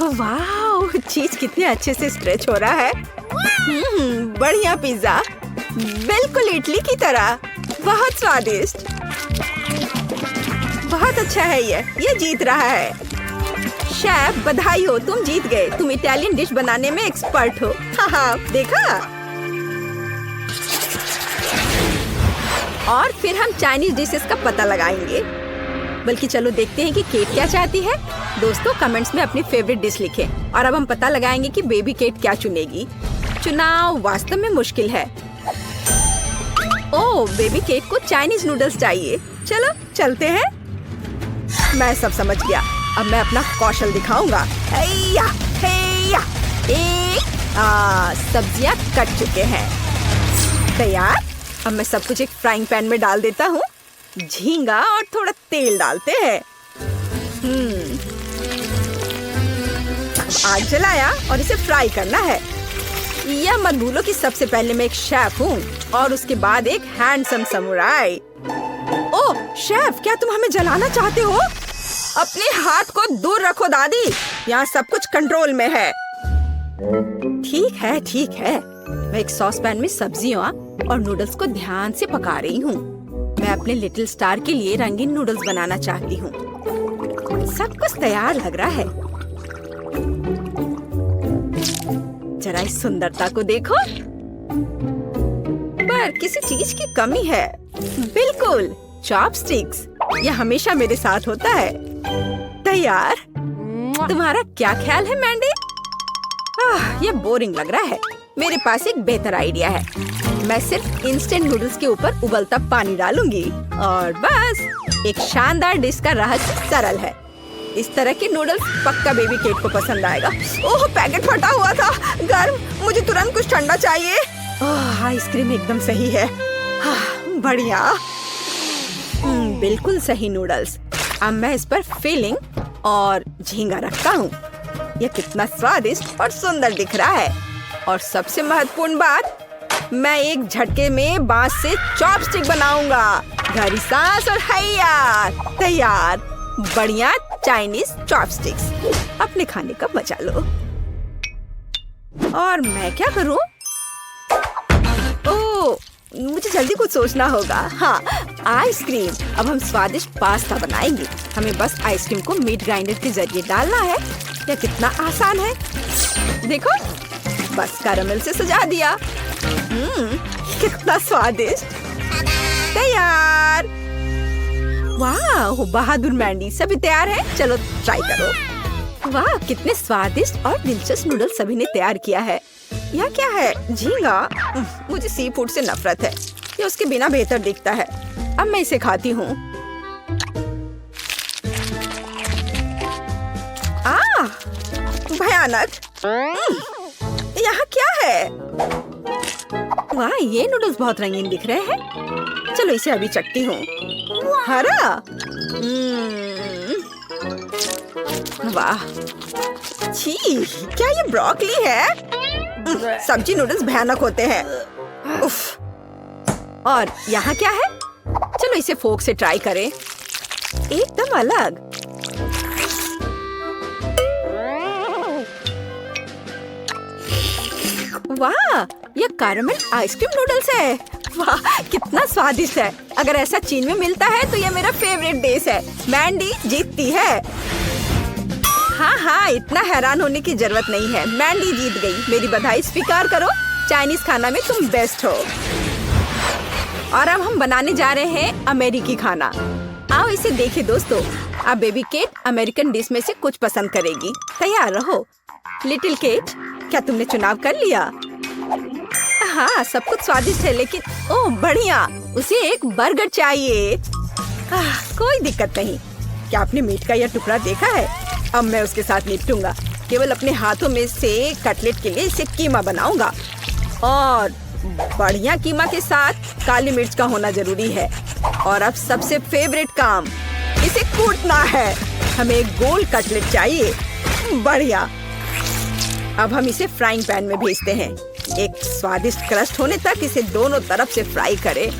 वाह, चीज कितने अच्छे से स्ट्रेच हो रहा है। बढ़िया पिज्जा, बिल्कुल इडली की तरह। बहुत स्वादिष्ट। बहुत अच्छा है ये जीत रहा है। शेफ, बधाई हो, तुम जीत गए। तुम इटालियन डिश बनाने में एक्सपर्ट हो। हाँ, देखा। और फिर हम चाइनीज डिशेस का पता लगाएंगे। बल्कि चलो देखते हैं कि केट क्या चाहती है। दोस्तों, कमेंट्स में अपनी फेवरेट डिश लिखें और अब हम पता लगाएंगे कि बेबी केट क्या चुनेगी। चुनाव वास्तव में मुश्किल है। ओह, बेबी केट को चाइनीज नूडल्स चाहिए। चलो चलते हैं। मैं सब समझ गया। अब मैं अपना कौशल दिखाऊंगा। हैया, हैया। सब्जियां कट चुके हैं। तैयार। अब मैं सब कुछ एक फ्राइंग पैन में डाल देता हूँ। झींगा और थोड़ा तेल डालते हैं। आग जलाया और इसे फ्राई करना है। यह मत भूलो कि सबसे पहले मैं एक शेफ हूँ और उसके बाद एक हैंडसम समुराई। ओह शेफ, क्या तुम हमें जलाना चाहते हो? अपने हाथ को दूर रखो दादी, यहाँ सब कुछ कंट्रोल में है। ठीक है, ठीक है। मैं एक सॉस पैन में सब्जियों और नूडल्स को ध्यान से पका रही हूँ। मैं अपने लिटिल स्टार के लिए रंगीन नूडल्स बनाना चाहती हूँ। सब कुछ तैयार लग रहा है। जरा इस सुंदरता को देखो। पर किसी चीज की कमी है। बिल्कुल, चॉपस्टिक्स। यह हमेशा मेरे साथ होता है। तैयार। तुम्हारा क्या ख्याल है मैंडी? यह बोरिंग लग रहा है। मेरे पास एक बेहतर आइडिया है। मैं सिर्फ इंस्टेंट नूडल्स के ऊपर उबलता पानी डालूंगी और बस। एक शानदार डिश का रहस्य सरल है। इस तरह के नूडल्स पक्का बेबी केट को पसंद आएगा। ओह, पैकेट फटा हुआ था। गर्म। मुझे तुरंत कुछ ठंडा चाहिए। आइसक्रीम एकदम सही है। बढ़िया। बिल्कुल सही नूडल्स। अब मैं इस पर फिलिंग और झींगा रखता हूँ। यह कितना स्वादिष्ट और सुंदर दिख रहा है। और सबसे महत्वपूर्ण बात, मैं एक झटके में बांस से चॉपस्टिक बनाऊंगा। गहरी सांस और हैया, तैयार। बढ़िया चाइनीज चॉपस्टिक्स। अपने खाने का मजा लो। और मैं क्या करूं? ओह, मुझे जल्दी कुछ सोचना होगा। हाँ, आइसक्रीम। अब हम स्वादिष्ट पास्ता बनाएंगे। हमें बस आइसक्रीम को मीट ग्राइंडर के जरिए डालना है। यह कितना आसान है। देखो, बस कैरामेल से सजा दिया। कितना स्वादिष्ट। तैयार। वाह, बहादुर मैंडी। सभी तैयार है? चलो ट्राई करो। वाह, कितने स्वादिष्ट और दिलचस्प नूडल्स सभी ने तैयार किया है। यह क्या है? झींगा। मुझे सी फूड से नफरत है। ये उसके बिना बेहतर दिखता है। अब मैं इसे खाती हूँ। भयानक। यहाँ क्या है? वाह, ये नूडल्स बहुत रंगीन दिख रहे हैं। चलो इसे अभी चखती हूँ। हरा। वाह, छी, क्या ये ब्रोकली है? सब्जी नूडल्स भयानक होते हैं। उफ। और यहाँ क्या है? चलो इसे फोक से ट्राई करें। एकदम अलग। वाह, ये कैरेमल आइसक्रीम नूडल्स है। वाह, कितना स्वादिष्ट है। अगर ऐसा चीन में मिलता है तो ये मेरा फेवरेट डिश है। मैंडी जीतती है। हाँ, इतना हैरान होने की जरूरत नहीं है। मैंडी जीत गई। मेरी बधाई स्वीकार करो। चाइनीज खाना में तुम बेस्ट हो। और अब हम बनाने जा रहे हैं अमेरिकी खाना। आओ इसे देखें दोस्तों। अब बेबी केट अमेरिकन डिश में से कुछ पसंद करेगी। तैयार रहो। लिटिल केट, क्या तुमने चुनाव कर लिया? हाँ, सब कुछ स्वादिष्ट है, लेकिन ओह बढ़िया, उसे एक बर्गर चाहिए। कोई दिक्कत नहीं। क्या आपने मीट का यह टुकड़ा देखा है? अब मैं उसके साथ निपटूंगा। केवल अपने हाथों में से कटलेट के लिए इसे कीमा बनाऊंगा। और बढ़िया कीमा के साथ काली मिर्च का होना जरूरी है। और अब सबसे फेवरेट काम, इसे कूटना है। हमें एक गोल कटलेट चाहिए। बढ़िया। अब हम इसे फ्राइंग पैन में भेजते हैं। एक स्वादिष्ट क्रस्ट होने तक इसे दोनों तरफ से फ्राई करें।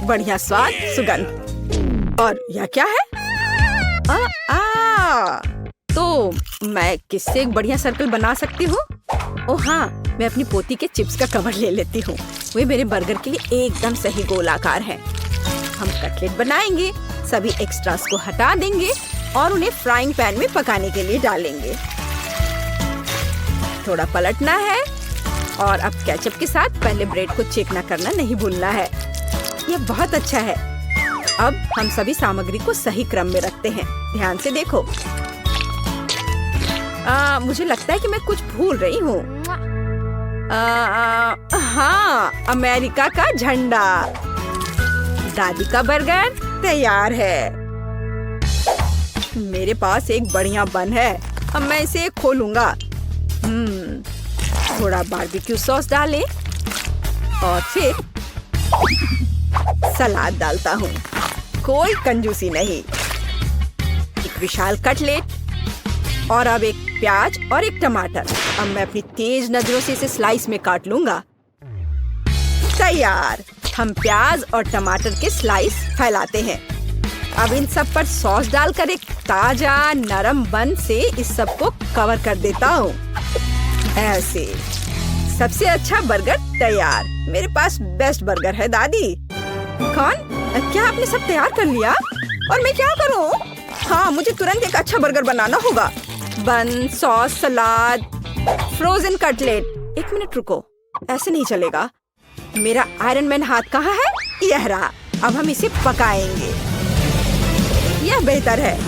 बढ़िया स्वाद, सुगंध। और यह क्या है? तो मैं किससे एक बढ़िया सर्कल बना सकती हूँ? ओह हाँ, मैं अपनी पोती के चिप्स का कवर ले लेती हूँ। वे मेरे बर्गर के लिए एकदम सही गोल आकार है। हम कटलेट बनाएंगे, सभी एक्स्ट्रास को हटा देंगे और उन्हें फ्राइंग पैन में पकाने के लिए डालेंगे। थोड़ा पलटना है और अब केचप के साथ पहले ब्रेड को चेकना करना नहीं भूलना है। यह बहुत अच्छा है। अब हम सभी सामग्री को सही क्रम में रखते हैं। ध्यान से देखो। मुझे लगता है कि मैं कुछ भूल रही हूँ। हाँ, अमेरिका का झंडा। दादी का बर्गर तैयार है। मेरे पास एक बढ़िया बन है। अब मैं इसे खोलूंगा। थोड़ा बारबेक्यू सॉस डालें और फिर सलाद डालता हूँ। कोई कंजूसी नहीं। एक विशाल कटलेट और अब एक प्याज और एक टमाटर। अब मैं अपनी तेज नजरों से इसे स्लाइस में काट लूंगा। तैयार। हम प्याज और टमाटर के स्लाइस फैलाते हैं। अब इन सब पर सॉस डालकर एक ताजा नरम बन से इस सब को कवर कर देता हूँ। ऐसे सबसे अच्छा बर्गर तैयार। मेरे पास बेस्ट बर्गर है दादी। कौन? क्या आपने सब तैयार कर लिया? और मैं क्या करूँ? हाँ, मुझे तुरंत एक अच्छा बर्गर बनाना होगा। बन, सॉस, सलाद, फ्रोजन कटलेट। एक मिनट रुको, ऐसे नहीं चलेगा। मेरा आयरन मैन हाथ कहाँ है? यह रहा। अब हम इसे पकाएंगे। यह बेहतर है।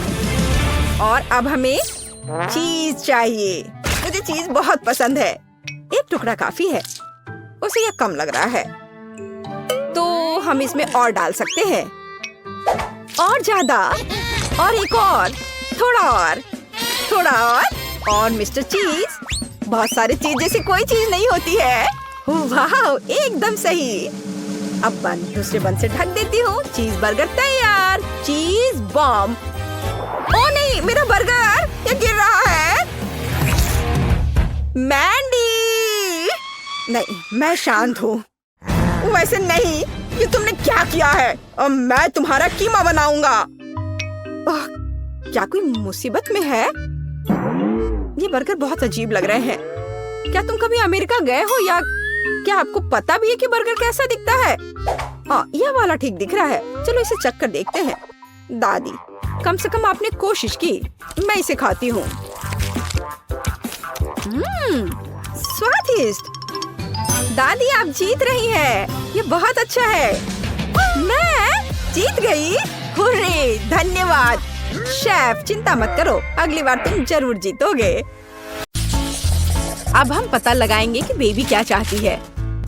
और अब हमें चीज चाहिए। मुझे चीज बहुत पसंद है। एक टुकड़ा काफी है। उसे यह कम लग रहा है, तो हम इसमें और डाल सकते हैं। और ज्यादा, और एक और, थोड़ा और मिस्टर चीज। बहुत सारे चीज जैसी कोई चीज नहीं होती है। वाह, एकदम सही। अब बन दूसरे बन से ढक देती हूँ। चीज बर्गर तैयार। चीज बॉम्ब। ओ नहीं, मेरा बर्गर ये गिर रहा है। मैंडी! नहीं, मैं शांत हूँ। वैसे नहीं, ये तुमने क्या किया है? अब मैं तुम्हारा कीमा बनाऊंगा। क्या कोई मुसीबत में है? ये बर्गर बहुत अजीब लग रहे हैं। क्या तुम कभी अमेरिका गए हो या क्या आपको पता भी है कि बर्गर कैसा दिखता है? यह वाला ठीक दिख रहा है। चलो इसे चख कर देखते हैं। दादी, कम से कम आपने कोशिश की। मैं इसे खाती हूँ। स्वादिष्ट। दादी, आप जीत रही हैं। ये बहुत अच्छा है। मैं जीत गई। हुर्रे, धन्यवाद शेफ। चिंता मत करो, अगली बार तुम जरूर जीतोगे। अब हम पता लगाएंगे कि बेबी क्या चाहती है।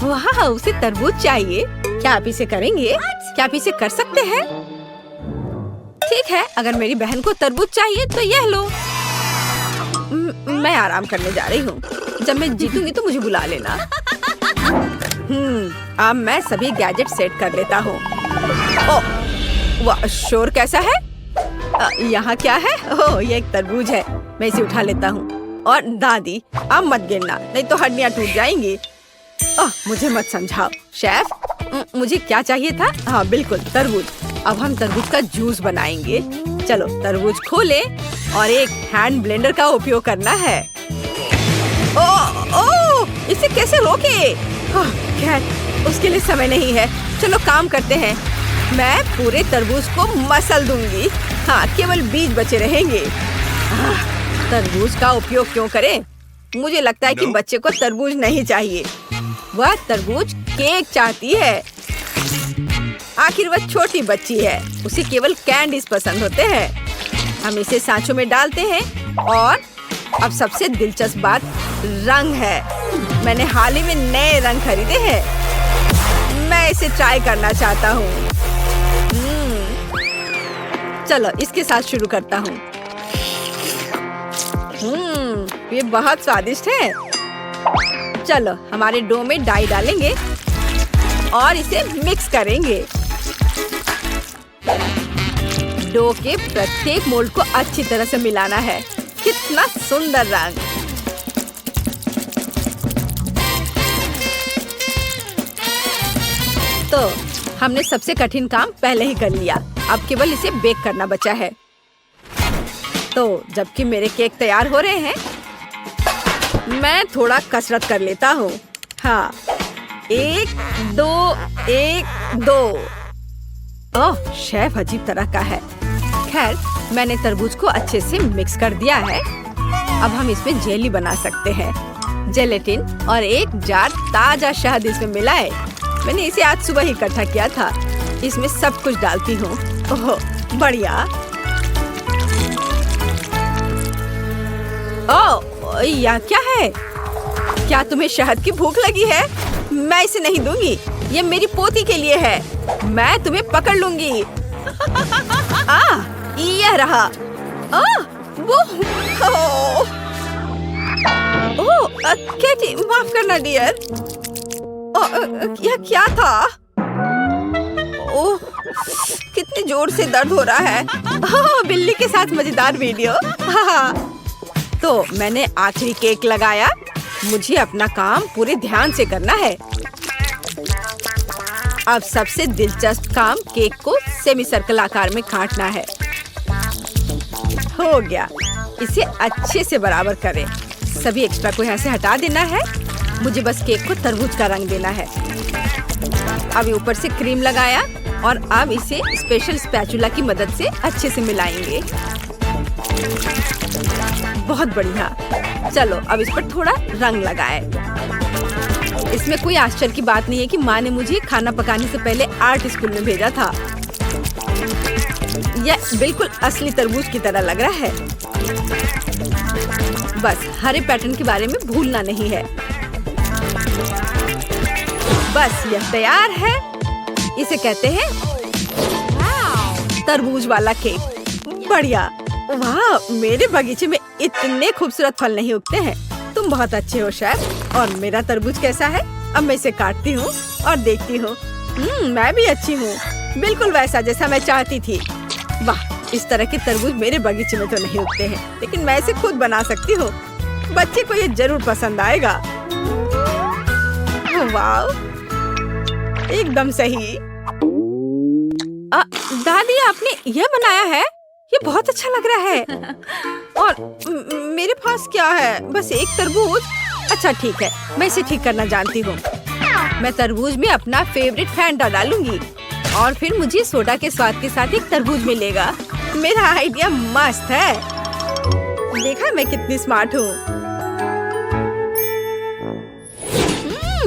वाह, उसे तरबूज चाहिए। क्या आप इसे करेंगे? क्या आप इसे कर सकते हैं? ठीक है, अगर मेरी बहन को तरबूज चाहिए तो यह लो। मैं आराम करने जा रही हूँ। जब मैं जीतूंगी तो मुझे बुला लेना। अब मैं सभी गैजेट सेट कर लेता हूँ। ओह, वाह, शोर कैसा है? यहाँ क्या है? ओह, ये एक तरबूज है। मैं इसे उठा लेता हूँ। और दादी, अब मत गिरना, नहीं तो हड्डियाँ टूट जाएंगी। मुझे मत समझाओ। शेफ, मुझे क्या चाहिए था? हाँ बिल्कुल, तरबूज। अब हम तरबूज का जूस बनाएंगे। चलो तरबूज खोले और एक हैंड ब्लेंडर का उपयोग करना है। ओह, इसे कैसे रोके? खैर, उसके लिए समय नहीं है। चलो काम करते हैं। मैं पूरे तरबूज को मसल दूंगी। हाँ, केवल बीज बचे रहेंगे। तरबूज का उपयोग क्यों करें? मुझे लगता है कि बच्चे को तरबूज नहीं चाहिए। वह तरबूज केक चाहती है। आखिर वह छोटी बच्ची है, उसे केवल कैंडीज पसंद होते हैं। हम इसे सांचों में डालते हैं और अब सबसे दिलचस्प बात रंग है। मैंने हाल ही में नए रंग खरीदे हैं। मैं इसे ट्राई करना चाहता हूँ। चलो इसके साथ शुरू करता हूँ। ये बहुत स्वादिष्ट है। चलो हमारे डो में डाई डालेंगे और इसे मिक्स करेंगे। डो के प्रत्येक मोल्ड को अच्छी तरह से मिलाना है। कितना सुंदर रंग। तो हमने सबसे कठिन काम पहले ही कर लिया। अब केवल इसे बेक करना बचा है। तो जबकि मेरे केक तैयार हो रहे हैं, मैं थोड़ा कसरत कर लेता हूँ। हाँ, 1 2 1 2। ओह, शेफ अजीब तरह का है। खैर, मैंने तरबूज को अच्छे से मिक्स कर दिया है। अब हम इसमें जेली बना सकते हैं। जेलेटिन और एक जार ताजा शहद इसमें मिलाए। मैंने इसे आज सुबह ही इकट्ठा किया था। इसमें सब कुछ डालती हूँ। ओह, बढ़िया। ओह, यह क्या है? क्या तुम्हें शहद की भूख लगी है? मैं इसे नहीं दूंगी। ये मेरी पोती के लिए है। मैं तुम्हें पकड़ लूंगी। यह रहा। कैटी, माफ करना डियर। यह क्या था? ओह, कितने जोर से दर्द हो रहा है। बिल्ली के साथ मजेदार वीडियो। तो मैंने आखिरी केक लगाया। मुझे अपना काम पूरे ध्यान से करना है। अब सबसे दिलचस्प काम केक को सेमी सर्कल आकार में काटना है। हो गया। इसे अच्छे से बराबर करें। सभी एक्स्ट्रा को यहाँ से हटा देना है। मुझे बस केक को तरबूज का रंग देना है। अब ऊपर से क्रीम लगाया और अब इसे स्पेशल स्पैचुला की मदद से अच्छे से मिलाएंगे। बहुत बढ़िया। चलो अब इस पर थोड़ा रंग लगाए। इसमें कोई आश्चर्य की बात नहीं है कि माँ ने मुझे खाना पकाने से पहले आर्ट स्कूल में भेजा था। यह बिल्कुल असली तरबूज की तरह लग रहा है। बस हरे पैटर्न के बारे में भूलना नहीं है। बस यह तैयार है। इसे कहते हैं तरबूज वाला केक। बढ़िया। वाह, मेरे बगीचे में इतने खूबसूरत फल नहीं उगते हैं। तुम बहुत अच्छे हो शेफ। और मेरा तरबूज कैसा है? अब मैं इसे काटती हूँ और देखती हूँ। मैं भी अच्छी हूँ, बिल्कुल वैसा जैसा मैं चाहती थी। वाह, इस तरह के तरबूज मेरे बगीचे में तो नहीं उगते हैं, लेकिन मैं इसे खुद बना सकती हूँ। बच्चे को ये जरूर पसंद आएगा। वाह, एकदम सही। दादी, आपने यह बनाया है? ये बहुत अच्छा लग रहा है। और मेरे पास क्या है? बस एक तरबूज। अच्छा ठीक है, मैं इसे ठीक करना जानती हूँ। मैं तरबूज में अपना फेवरेट फैंटा डालूंगी और फिर मुझे सोडा के स्वाद के साथ एक तरबूज मिलेगा। मेरा आइडिया मस्त है। देखा मैं कितनी स्मार्ट हूँ।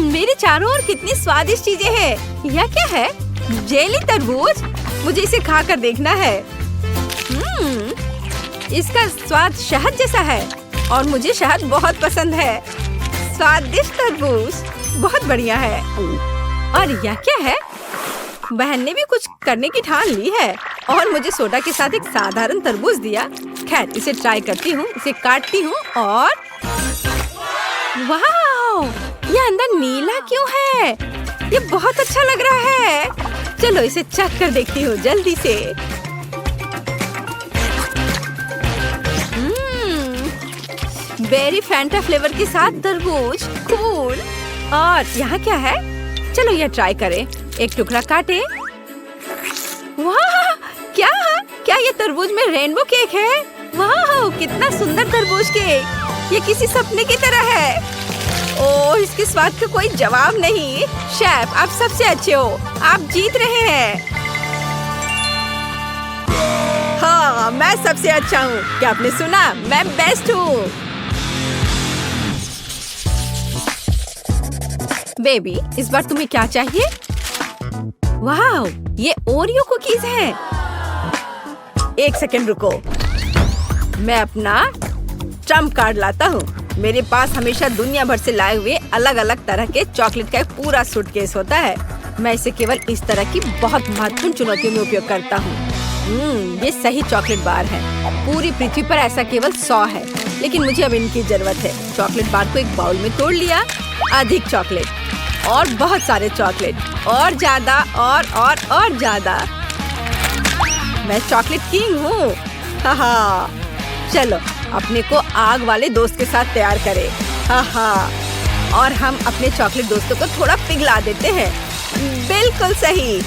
मेरे चारों ओर कितनी स्वादिष्ट चीजें हैं। यह क्या है? जेली तरबूज। मुझे इसे खाकर देखना है। इसका स्वाद शहद जैसा है और मुझे शहद बहुत पसंद है। स्वादिष्ट तरबूज, बहुत बढ़िया है। और यह क्या है? बहन ने भी कुछ करने की ठान ली है और मुझे सोडा के साथ एक साधारण तरबूज दिया। खैर, इसे ट्राई करती हूँ। इसे काटती हूँ और वाह, ये अंदर नीला क्यों है? ये बहुत अच्छा लग रहा है। चलो इसे चख कर देखती हूँ जल्दी से। बेरी फैंटा फ्लेवर के साथ तरबूज, कूल। और यहाँ क्या है? चलो यह ट्राई करें। एक टुकड़ा काटे। वाह, क्या ये तरबूज में रेनबो केक है? वाह, कितना सुंदर तरबूज केक। ये किसी सपने की तरह है। ओह, इसके स्वाद का कोई जवाब नहीं। शेफ, आप सबसे अच्छे हो। आप जीत रहे हैं। हाँ, मैं सबसे अच्छा हूँ। क्या आपने सुना? मैं बेस्ट हूँ। बेबी, इस बार तुम्हें क्या चाहिए? वाह, ये ओरियो कुकीज हैं। एक सेकंड रुको, मैं अपना ट्रम्प कार्ड लाता हूँ। मेरे पास हमेशा दुनिया भर से लाए हुए अलग अलग तरह के चॉकलेट का एक पूरा सूटकेस होता है। मैं इसे केवल इस तरह की बहुत महत्वपूर्ण चुनौतियों में उपयोग करता हूँ। ये सही चॉकलेट बार है। पूरी पृथ्वी पर ऐसा केवल 100 है, लेकिन मुझे अब इनकी जरूरत है। चॉकलेट बार को एक बाउल में तोड़ लिया। अधिक चॉकलेट और बहुत सारे चॉकलेट और ज्यादा और ज्यादा। मैं चॉकलेट किंग हूँ। हाँ, चलो अपने को आग वाले दोस्त के साथ तैयार करें। हाँ, और हम अपने चॉकलेट दोस्तों को थोड़ा पिघला देते हैं। बिल्कुल सही,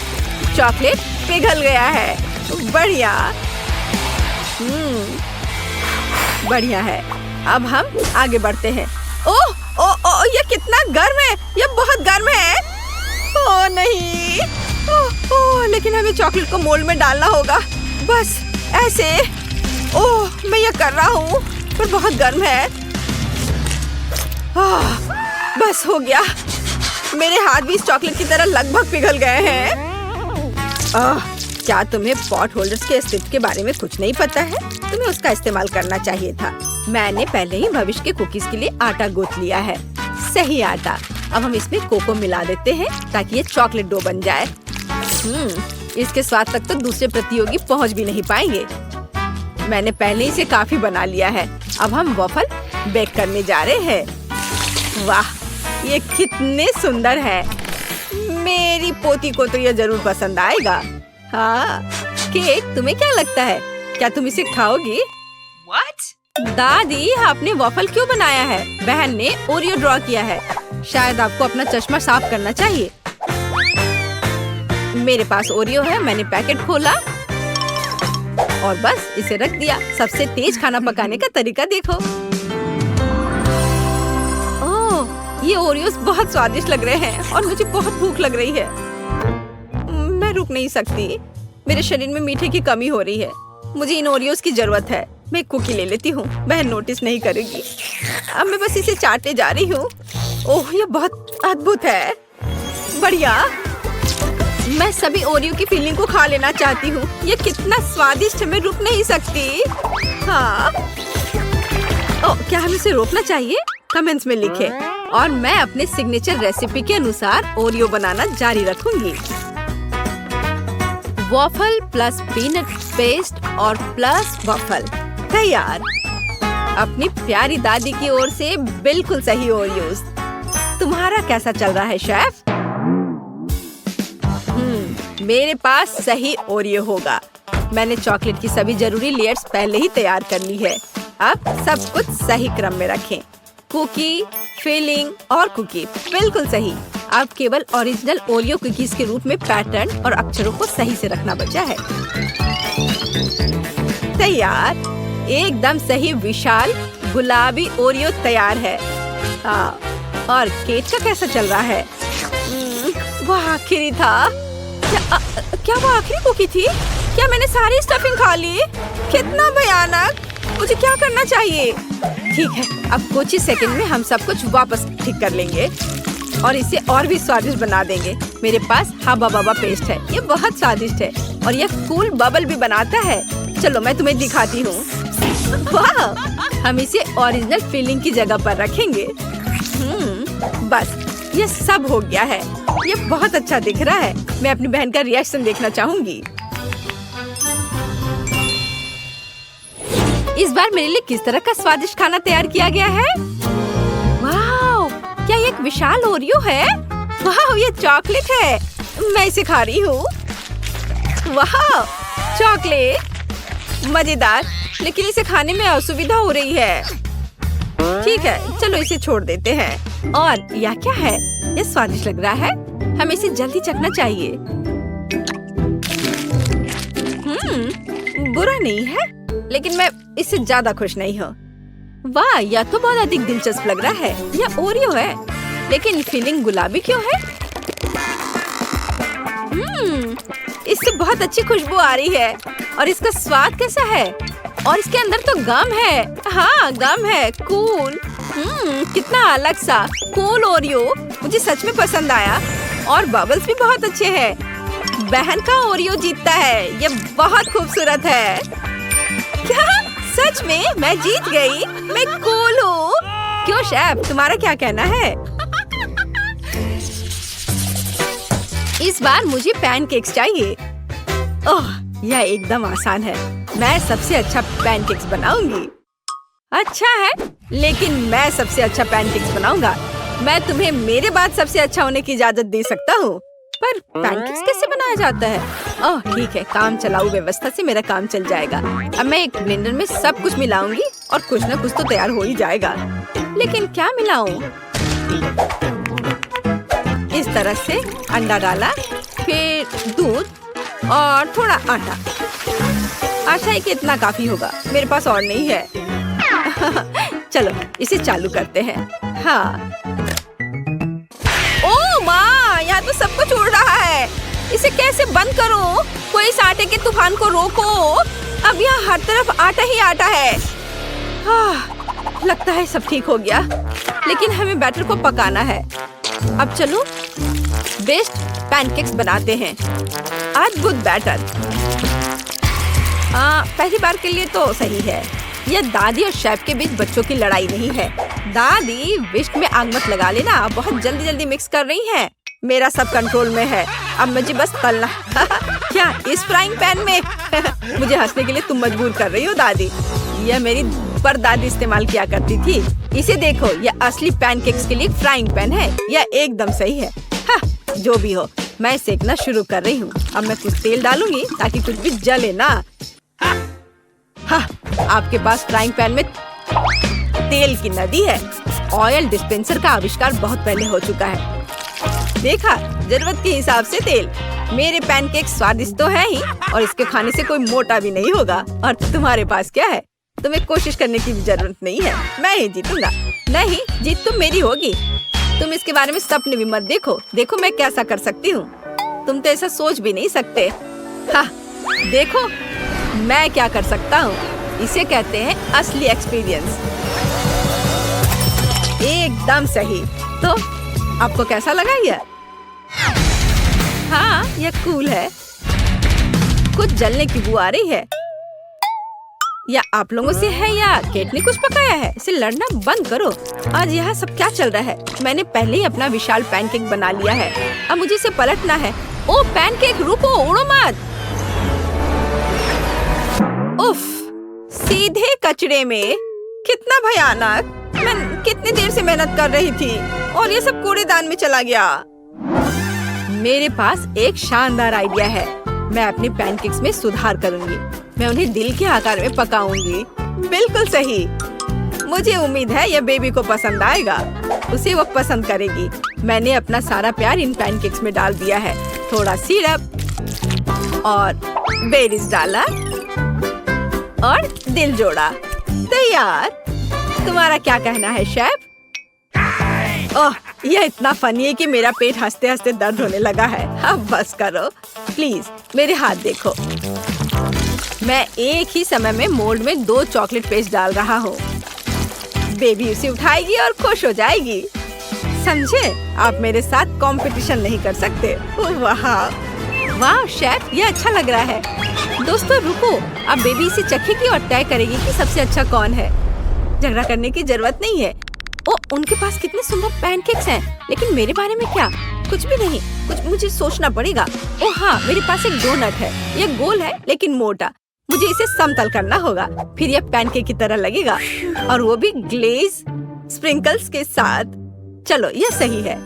चॉकलेट पिघल गया है। बढ़िया। बढ़िया है। अब हम आगे बढ़ते हैं। ओह, ये कितना गर्म है। ये बहुत गर्म है। ओह नहीं। ओह, लेकिन हमें चॉकलेट को मोल्ड में डालना होगा। बस ऐसे। ओह, मैं ये कर रहा हूँ, पर बहुत गर्म है। बस हो गया। मेरे हाथ भी इस चॉकलेट की तरह लगभग पिघल गए हैं। क्या तुम्हें पॉट होल्डर्स के अस्तित्व के बारे में कुछ नहीं पता है? तुम्हें उसका इस्तेमाल करना चाहिए था। मैंने पहले ही भविष्य के कुकीज के लिए आटा गूंथ लिया है। सही आटा। अब हम इसमें कोको मिला देते हैं ताकि ये चॉकलेट डो बन जाए। इसके स्वाद तक तो दूसरे प्रतियोगी पहुँच भी नहीं पाएंगे। मैंने पहले ही इसे काफी बना लिया है। अब हम वॉफल बेक करने जा रहे हैं। वाह, ये कितने सुंदर है। मेरी पोती को तो ये जरूर पसंद आएगा। हाँ, केक, तुम्हें क्या लगता है? क्या तुम इसे खाओगी? What? दादी, आपने वॉफल क्यों बनाया है? बहन ने ओरियो ड्रॉ किया है। शायद आपको अपना चश्मा साफ करना चाहिए। मेरे पास ओरियो है। मैंने पैकेट खोला और बस इसे रख दिया। सबसे तेज खाना पकाने का तरीका देखो। ओह, ये ओरियोस बहुत स्वादिष्ट लग रहे हैं और मुझे बहुत भूख लग रही है। मैं रुक नहीं सकती। मेरे शरीर में मीठे की कमी हो रही है। मुझे इन ओरियोस की जरूरत है। मैं कुकी ले लेती हूँ। बहन नोटिस नहीं करेगी। अब मैं बस इसे चाटने जा रही हूँ। ओह, ये बहुत अद्भुत है। बढ़िया। मैं सभी ओरियो की फीलिंग को खा लेना चाहती हूँ। ये कितना स्वादिष्ट है। मैं रुक नहीं सकती। हाँ। ओह, क्या हमें इसे रोकना चाहिए? कमेंट्स में लिखें। और मैं अपने सिग्नेचर रेसिपी के अनुसार ओरियो बनाना जारी रखूंगी। वॉफल प्लस पीनट पेस्ट और प्लस वॉफल तैयार। अपनी प्यारी दादी की ओर से बिल्कुल सही ओरियोस। तुम्हारा कैसा चल रहा है शेफ? मेरे पास सही ओरियो होगा। मैंने चॉकलेट की सभी जरूरी लेयर्स पहले ही तैयार कर ली है। अब सब कुछ सही क्रम में रखें। कुकी, फिलिंग और कुकी बिल्कुल सही। अब केवल ओरिजिनल ओरियो कुकीज के रूप में पैटर्न और अक्षरों को सही से रखना बचा है। तैयार। एकदम सही विशाल गुलाबी ओरियो तैयार है। हाँ, और केक का कैसा चल रहा है? वह आखिरी था। क्या वो आखिरी कुकी थी? क्या मैंने सारी स्टफिंग खा ली? कितना भयानक। मुझे क्या करना चाहिए? ठीक है, अब कुछ ही सेकंड में हम सब कुछ वापस ठीक कर लेंगे और इसे और भी स्वादिष्ट बना देंगे। मेरे पास हब्बा बब्बा पेस्ट है। ये बहुत स्वादिष्ट है और ये कूल बबल भी बनाता है। चलो मैं तुम्हें दिखाती हूँ। वाह, हम इसे ओरिजिनल फिलिंग की जगह पर रखेंगे। बस ये सब हो गया है। ये बहुत अच्छा दिख रहा है। मैं अपनी बहन का रिएक्शन देखना चाहूंगी। इस बार मेरे लिए किस तरह का स्वादिष्ट खाना तैयार किया गया है? वाह, क्या ये एक विशाल ओरियो है? वाह, ये चॉकलेट है। मैं इसे खा रही हूँ। वाह, चॉकलेट मजेदार, लेकिन इसे खाने में असुविधा हो रही है। ठीक है, चलो इसे छोड़ देते हैं। और यह क्या है? ये स्वादिष्ट लग रहा है। हमें इसे जल्दी चखना चाहिए। बुरा नहीं है, लेकिन मैं इससे ज्यादा खुश नहीं हूँ। वाह, यह तो बहुत अधिक दिलचस्प लग रहा है। यह ओरियो है, लेकिन फीलिंग गुलाबी क्यों है? इससे बहुत अच्छी खुशबू आ रही है। और इसका स्वाद कैसा है? और इसके अंदर तो गम है। हाँ, गम है। कूल। कितना अलग सा कूल ओरियो। मुझे सच में पसंद आया। और बबल्स भी बहुत अच्छे हैं। बहन का ओरियो जीतता है। यह बहुत खूबसूरत है। क्या सच में मैं जीत गई? मैं कूल हूँ। क्यों शेफ, तुम्हारा क्या कहना है? इस बार मुझे पैनकेक्स चाहिए। ओह, यह एकदम आसान है। मैं सबसे अच्छा पैनकेक्स बनाऊंगी। अच्छा है, लेकिन मैं सबसे अच्छा पैनकेक्स बनाऊंगा। मैं तुम्हें मेरे बाद सबसे अच्छा होने की इजाजत दे सकता हूँ। पर पैनकेक्स कैसे बनाया जाता है? ओह ठीक है, काम चलाऊ व्यवस्था से मेरा काम चल जाएगा। अब मैं एक ब्लेंडर में सब कुछ मिलाऊंगी और कुछ न कुछ तो तैयार हो ही जाएगा। लेकिन क्या मिलाऊं? इस तरह से अंडा डाला, फिर दूध और थोड़ा आटा। आशा है कि इतना काफी होगा। मेरे पास और नहीं है। चलो इसे चालू करते हैं। हाँ। ओह माँ, यहाँ तो सब कुछ उड़ रहा है। इसे कैसे बंद करूं? कोई इस आटे के तूफान को रोको। अब यहाँ हर तरफ आटा ही आटा है। लगता है सब ठीक हो गया, लेकिन हमें बैटर को पकाना है। अब चलो बेस्ट पैनकेक्स बनाते हैं। अद्भुत बैटर। पहली बार के लिए तो सही है। यह दादी और शेफ के बीच बच्चों की लड़ाई नहीं है। दादी, विस्क में आग मत लगा लेना। बहुत जल्दी जल्दी मिक्स कर रही हैं। मेरा सब कंट्रोल में है। अब मुझे बस तलना। क्या इस फ्राइंग पैन में? मुझे हंसने के लिए तुम मजबूर कर रही हो दादी। यह मेरी परदादी इस्तेमाल किया करती थी। इसे देखो, यह असली पैनकेक्स के लिए फ्राइंग पैन है। यह एकदम सही है। जो भी हो, मैं सेकना शुरू कर रही हूँ। अब मैं कुछ तेल डालूंगी ताकि कुछ भी जले ना। आपके पास फ्राइंग पैन में तेल की नदी है। ऑयल डिस्पेंसर का आविष्कार बहुत पहले हो चुका है। देखा, जरूरत के हिसाब से तेल। मेरे पैनकेक स्वादिष्ट तो है ही, और इसके खाने से कोई मोटा भी नहीं होगा। और तुम्हारे पास क्या है? तुम्हें कोशिश करने की भी जरूरत नहीं है। मैं ही जीतूंगा। नहीं, जीत तो मेरी होगी। तुम इसके बारे में सपने भी मत देखो। देखो मैं कैसा कर सकती हूँ। तुम तो ऐसा सोच भी नहीं सकते। देखो मैं क्या कर सकता हूँ। इसे कहते हैं असली एक्सपीरियंस। एकदम सही। तो आपको कैसा लगा यह? हाँ, यह कूल है। कुछ जलने की बू आ रही है। या आप लोगों से है या केट ने कुछ पकाया है? इसे लड़ना बंद करो। आज यहाँ सब क्या चल रहा है? मैंने पहले ही अपना विशाल पैनकेक बना लिया है। अब मुझे इसे पलटना है। ओ पैनकेक, रुको, उड़ो मत। उफ, सीधे कचरे में। कितना भयानक। मैं कितनी देर से मेहनत कर रही थी और ये सब कूड़ेदान में चला गया। मेरे पास एक शानदार आइडिया है। मैं अपने पैनकेक्स में सुधार करूंगी। मैं उन्हें दिल के आकार में पकाऊंगी। बिल्कुल सही। मुझे उम्मीद है यह बेबी को पसंद आएगा। उसे वो पसंद करेगी। मैंने अपना सारा प्यार इन पैनकेक्स में डाल दिया है। थोड़ा सिरप और बेरीज डाला और दिल जोड़ा। तैयार। तुम्हारा क्या कहना है शेफ? ओह, यह इतना फनी है कि मेरा पेट हंसते हंसते दर्द होने लगा है। अब बस करो प्लीज। मेरे हाथ देखो। मैं एक ही समय में मोल्ड में 2 चॉकलेट पेस्ट डाल रहा हूँ। बेबी उसे उठाएगी और खुश हो जाएगी। समझे? आप मेरे साथ कंपटीशन नहीं कर सकते। वाह वाह शेफ, ये अच्छा लग रहा है। दोस्तों रुको, अब बेबी इसे चखेगी और तय करेगी कि सबसे अच्छा कौन है। झगड़ा करने की जरूरत नहीं है। ओ, उनके पास कितने सुंदर पैनकेक्स हैं, लेकिन मेरे बारे में क्या? कुछ भी नहीं। कुछ मुझे सोचना पड़ेगा। ओ हाँ, मेरे पास एक डोनट है। यह गोल है लेकिन मोटा। मुझे इसे समतल करना होगा। फिर यह पैनकेक की तरह लगेगा, और वो भी ग्लेज स्प्रिंकल्स के साथ। चलो, यह सही है।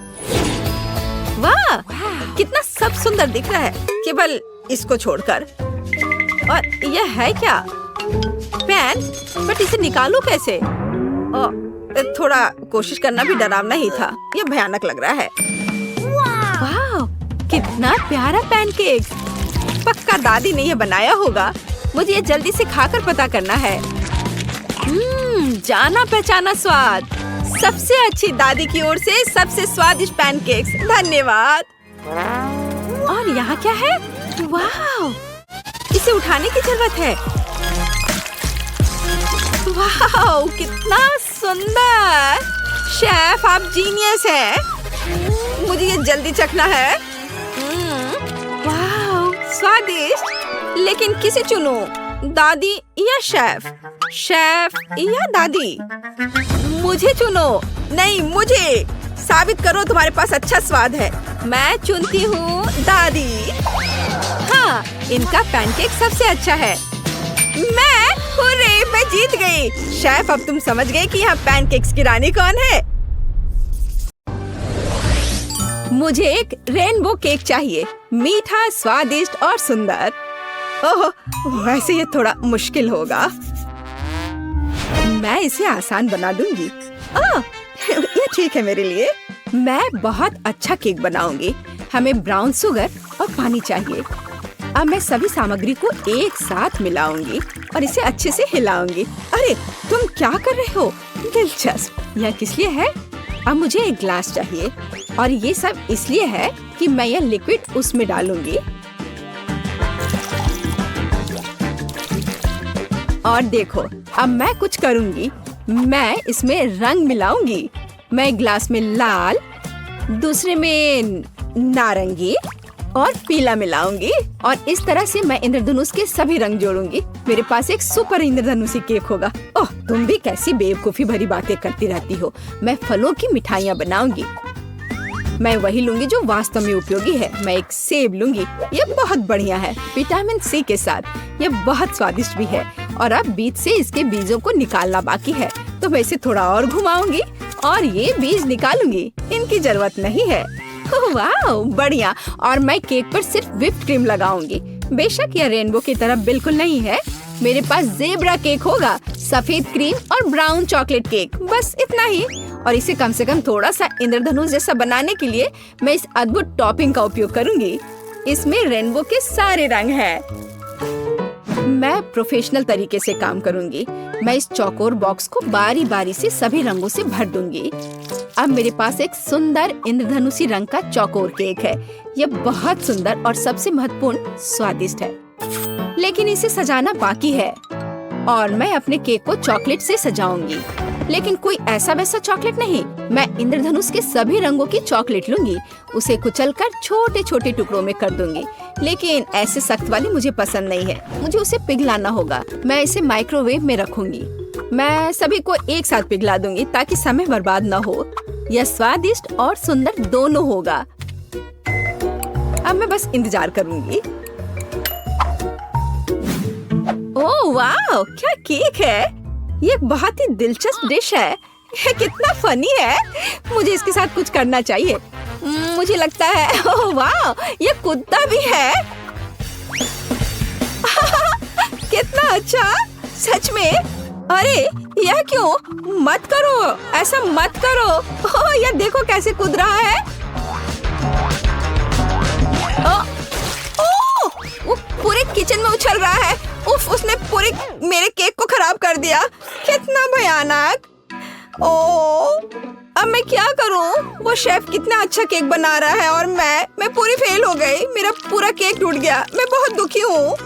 वाह, कितना सब सुंदर दिख रहा है, केवल इसको छोड़कर। और यह है क्या? पैन? बट इसे निकालूं कैसे? थोड़ा कोशिश करना भी डरावना ही था। ये भयानक लग रहा है। वाह, कितना प्यारा पैनकेक। पक्का दादी ने ये बनाया होगा। मुझे ये जल्दी से खाकर पता करना है। जाना पहचाना स्वाद। सबसे अच्छी दादी की ओर से सबसे स्वादिष्ट पैनकेक्स। धन्यवाद। और यहाँ क्या है? वाह, इसे उठाने की जरूरत है। वाह, कितना सुंदर। शेफ, आप जीनियस हैं। मुझे ये जल्दी चखना है। वाह, स्वादिष्ट। लेकिन किसे चुनूं? दादी या शेफ? शेफ या दादी? मुझे चुनो। नहीं, मुझे। साबित करो तुम्हारे पास अच्छा स्वाद है। मैं चुनती हूँ दादी। हाँ, इनका पैनकेक सबसे अच्छा है। मैं जीत गई। शेफ, अब तुम समझ गए कि यहाँ पैनकेक्स की रानी कौन है। मुझे एक रेनबो केक चाहिए। मीठा, स्वादिष्ट और सुंदर। ओह, वैसे ये थोड़ा मुश्किल होगा। मैं इसे आसान बना दूंगी। ये ठीक है मेरे लिए। मैं बहुत अच्छा केक बनाऊंगी। हमें ब्राउन शुगर और पानी चाहिए। अब मैं सभी सामग्री को एक साथ मिलाऊंगी और इसे अच्छे से हिलाऊंगी। अरे, तुम क्या कर रहे हो? दिलचस्प। यह किस लिए है? अब मुझे एक ग्लास चाहिए और ये सब इसलिए है कि मैं यह लिक्विड उसमें डालूंगी। और देखो, अब मैं कुछ करूंगी। मैं इसमें रंग मिलाऊंगी। मैं एक ग्लास में लाल, दूसरे में नारंगी और पीला मिलाऊंगी और इस तरह से मैं इंद्रधनुष के सभी रंग जोड़ूंगी। मेरे पास एक सुपर इंद्रधनुषी केक होगा। ओह, तुम भी कैसी बेवकूफी भरी बातें करती रहती हो। मैं फलों की मिठाइयाँ बनाऊंगी। मैं वही लूंगी जो वास्तव में उपयोगी है। मैं एक सेब लूंगी। ये बहुत बढ़िया है, विटामिन सी के साथ। ये बहुत स्वादिष्ट भी है। और अब बीज से इसके बीजों को निकालना बाकी है, तो मैं इसे थोड़ा और घुमाऊंगी और ये बीज निकालूंगी। इनकी जरूरत नहीं है। वाह, बढ़िया। और मैं केक पर सिर्फ व्हिप्ड क्रीम लगाऊंगी। बेशक यह रेनबो की तरह बिल्कुल नहीं है। मेरे पास ज़ेब्रा केक होगा, सफेद क्रीम और ब्राउन चॉकलेट केक, बस इतना ही। और इसे कम से कम थोड़ा सा इंद्रधनुष जैसा बनाने के लिए मैं इस अद्भुत टॉपिंग का उपयोग करूंगी। इसमें रेनबो के सारे रंग हैं। मैं प्रोफेशनल तरीके से काम करूंगी। मैं इस चौकोर बॉक्स को बारी बारी से सभी रंगों से भर दूंगी। अब मेरे पास एक सुंदर इंद्रधनुषी रंग का चौकोर केक है। यह बहुत सुंदर और सबसे महत्वपूर्ण स्वादिष्ट है। लेकिन इसे सजाना बाकी है और मैं अपने केक को चॉकलेट से सजाऊंगी। लेकिन कोई ऐसा वैसा चॉकलेट नहीं। मैं इंद्रधनुष के सभी रंगों की चॉकलेट लूंगी, उसे कुचलकर छोटे छोटे टुकड़ों में कर दूंगी। लेकिन ऐसे सख्त वाली मुझे पसंद नहीं है। मुझे उसे पिघलाना होगा। मैं इसे माइक्रोवेव में रखूंगी। मैं सभी को एक साथ पिघला दूंगी ताकि समय बर्बाद न हो। यह स्वादिष्ट और सुंदर दोनों होगा। अब मैं बस इंतजार करूंगी। ओह वाह, क्या केक है। ये एक बहुत ही दिलचस्प डिश है। ये कितना फनी है। मुझे इसके साथ कुछ करना चाहिए। मुझे लगता है, ओह वाह, ये कुत्ता भी है। कितना अच्छा, सच में। अरे, यह क्यों? मत करो, ऐसा मत करो। ओह, यह देखो कैसे कूद रहा है। वो पूरे किचन में उछल रहा है। उफ, उसने पूरे मेरे केक को खराब कर दिया। कितना भयानक। ओह, अब मैं क्या करूं? वो शेफ कितना अच्छा केक बना रहा है और मैं पूरी फेल हो गई। मेरा पूरा केक टूट गया। मैं बहुत दुखी हूँ।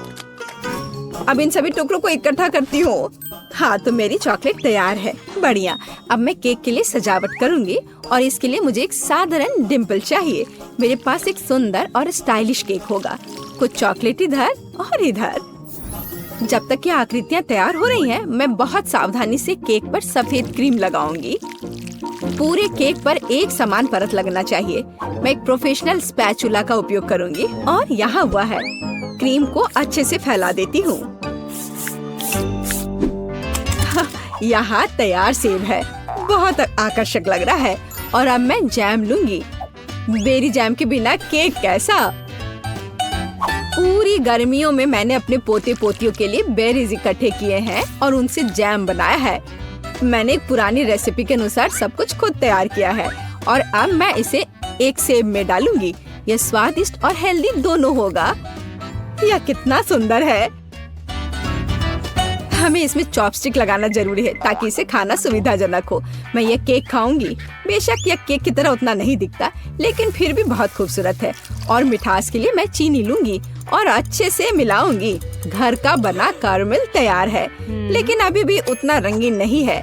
अब इन सभी टुकड़ों को इकट्ठा करती हूँ। हाँ, तो मेरी चॉकलेट तैयार है। बढ़िया। अब मैं केक के लिए सजावट करूँगी और इसके लिए मुझे एक साधारण डिम्पल चाहिए। मेरे पास एक सुंदर और स्टाइलिश केक होगा। कुछ चॉकलेट इधर और इधर। जब तक ये आकृतियाँ तैयार हो रही हैं, मैं बहुत सावधानी से केक पर सफेद क्रीम लगाऊंगी। पूरे केक पर एक समान परत लगना चाहिए। मैं एक प्रोफेशनल स्पैचुला का उपयोग करूंगी और यहाँ हुआ है। क्रीम को अच्छे से फैला देती हूँ। यहाँ तैयार सेब है। बहुत आकर्षक लग रहा है। और अब मैं जैम लूंगी। बेरी जैम के बिना केक कैसा? पूरी गर्मियों में मैंने अपने पोते पोतियों के लिए बेरीज इकट्ठे किए हैं और उनसे जैम बनाया है। मैंने एक पुरानी रेसिपी के अनुसार सब कुछ खुद तैयार किया है और अब मैं इसे एक सेब में डालूंगी। यह स्वादिष्ट और हेल्दी दोनों होगा। यह कितना सुंदर है। हमें इसमें चॉपस्टिक लगाना जरूरी है ताकि इसे खाना सुविधाजनक हो। मैं यह केक खाऊंगी। बेशक यह केक की तरह उतना नहीं दिखता, लेकिन फिर भी बहुत खूबसूरत है। और मिठास के लिए मैं चीनी लूंगी और अच्छे से मिलाऊंगी। घर का बना कैरमेल तैयार है, लेकिन अभी भी उतना रंगीन नहीं है।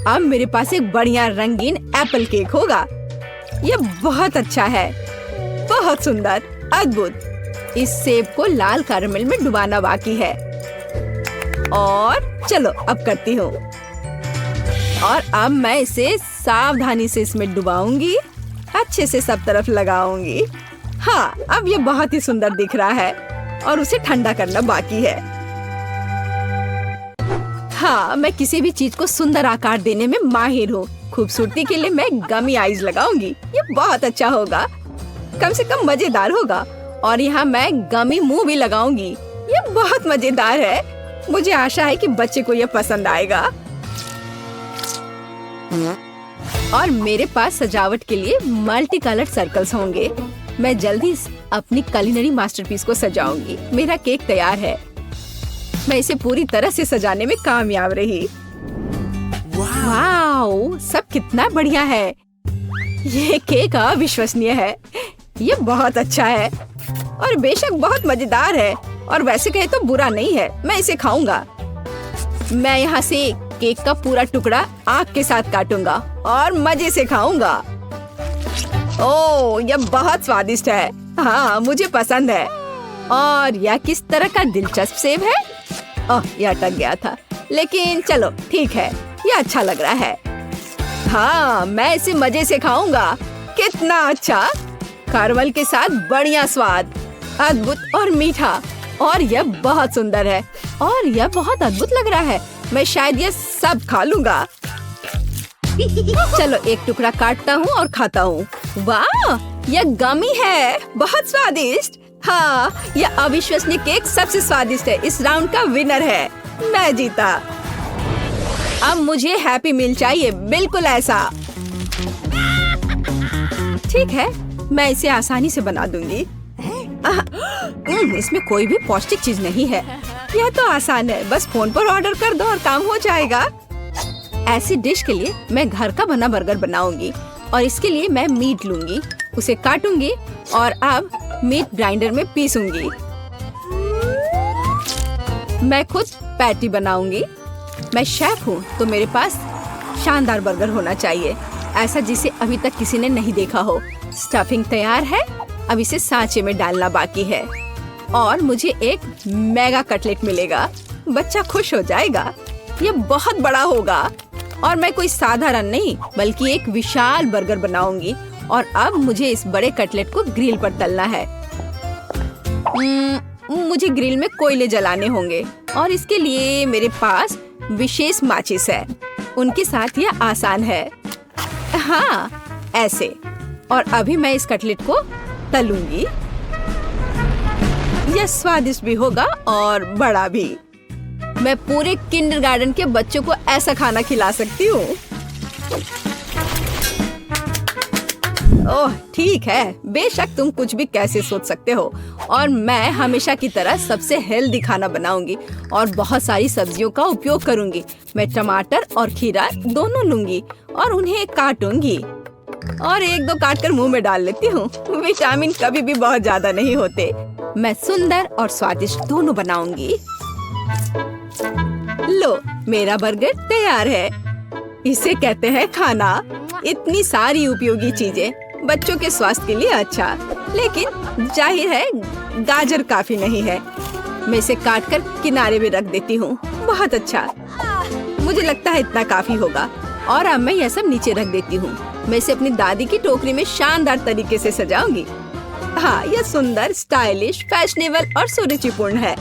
अब मेरे पास एक बढ़िया रंगीन एप्पल केक होगा। यह बहुत अच्छा है, बहुत सुंदर, अद्भुत। इस सेब को लाल कैरमेल में डुबाना बाकी है। और चलो अब करती हूँ। और अब मैं इसे सावधानी से इसमें डुबाऊंगी, अच्छे से सब तरफ लगाऊंगी। हाँ, अब ये बहुत ही सुंदर दिख रहा है और उसे ठंडा करना बाकी है। हाँ, मैं किसी भी चीज को सुंदर आकार देने में माहिर हूँ। खूबसूरती के लिए मैं गमी आईज लगाऊंगी। ये बहुत अच्छा होगा, कम से कम मजेदार होगा। और यहाँ मैं गमी मुंह भी लगाऊंगी। ये बहुत मजेदार है। मुझे आशा है कि बच्चे को यह पसंद आएगा। और मेरे पास सजावट के लिए मल्टी कलर्ड सर्कल्स होंगे। मैं जल्दी अपनी कुलिनरी मास्टरपीस को सजाऊंगी। मेरा केक तैयार है। मैं इसे पूरी तरह से सजाने में कामयाब रही। वाओ, सब कितना बढ़िया है। ये केक अविश्वसनीय है। ये बहुत अच्छा है और बेशक बहुत मजेदार है। और वैसे कहे तो बुरा नहीं है। मैं इसे खाऊंगा। मैं यहाँ से केक का पूरा टुकड़ा आग के साथ काटूंगा और मजे से खाऊंगा। ओह, यह बहुत स्वादिष्ट है। हाँ, मुझे पसंद है। और यह किस तरह का दिलचस्प सेब है। ओह, यह अटक गया था, लेकिन चलो ठीक है, यह अच्छा लग रहा है। हाँ, मैं इसे मजे से खाऊंगा। कितना अच्छा, कैरमेल के साथ बढ़िया स्वाद, अद्भुत और मीठा। और यह बहुत सुंदर है और यह बहुत अद्भुत लग रहा है। मैं शायद यह सब खा लूंगा। चलो एक टुकड़ा काटता हूँ और खाता हूँ। वाह, यह गमी है, बहुत स्वादिष्ट। हाँ, यह अविश्वसनीय केक सबसे स्वादिष्ट है। इस राउंड का विनर है। मैं जीता। अब मुझे हैप्पी मील चाहिए, बिल्कुल ऐसा। ठीक है, मैं इसे आसानी से बना दूंगी। इसमें कोई भी पौष्टिक चीज नहीं है। यह तो आसान है, बस फोन पर ऑर्डर कर दो और काम हो जाएगा। ऐसी डिश के लिए मैं घर का बना बर्गर बनाऊंगी और इसके लिए मैं मीट लूंगी, उसे काटूंगी और अब मीट ग्राइंडर में पीसूंगी। मैं खुद पैटी बनाऊंगी। मैं शेफ हूँ तो मेरे पास शानदार बर्गर होना चाहिए, ऐसा जिसे अभी तक किसी ने नहीं देखा हो। स्टफिंग तैयार है, अब इसे सांचे में डालना बाकी है और मुझे एक मेगा कटलेट मिलेगा। बच्चा खुश हो जाएगा। ये बहुत बड़ा होगा और मैं कोई साधारण नहीं बल्कि एक विशाल बर्गर बनाऊंगी। और अब मुझे इस बड़े कटलेट को ग्रिल पर तलना है। मुझे ग्रिल में कोयले जलाने होंगे और इसके लिए मेरे पास विशेष माचिस है। उनके साथ यह आसान है। हाँ, ऐसे। और अभी मैं इस कटलेट को तलूंगी। यह स्वादिष्ट भी होगा और बड़ा भी। मैं पूरे किंडरगार्टन के बच्चों को ऐसा खाना खिला सकती हूँ। ओह, ठीक है, बेशक तुम कुछ भी कैसे सोच सकते हो। और मैं हमेशा की तरह सबसे हेल्दी खाना बनाऊंगी और बहुत सारी सब्जियों का उपयोग करूंगी। मैं टमाटर और खीरा दोनों लूंगी और उन्हें काटूंगी और एक दो काट कर मुंह में डाल लेती हूँ। विटामिन कभी भी बहुत ज्यादा नहीं होते। मैं सुंदर और स्वादिष्ट दोनों बनाऊंगी। लो, मेरा बर्गर तैयार है। इसे कहते हैं खाना। इतनी सारी उपयोगी चीजें, बच्चों के स्वास्थ्य के लिए अच्छा, लेकिन जाहिर है गाजर काफी नहीं है। मैं इसे काट कर किनारे में रख देती हूँ। बहुत अच्छा, मुझे लगता है इतना काफी होगा। और अब मैं यह सब नीचे रख देती हूँ। मैं इसे अपनी दादी की टोकरी में शानदार तरीके से सजाऊंगी। हाँ, यह सुंदर, स्टाइलिश, फैशनेबल और सुरुचिपूर्ण है।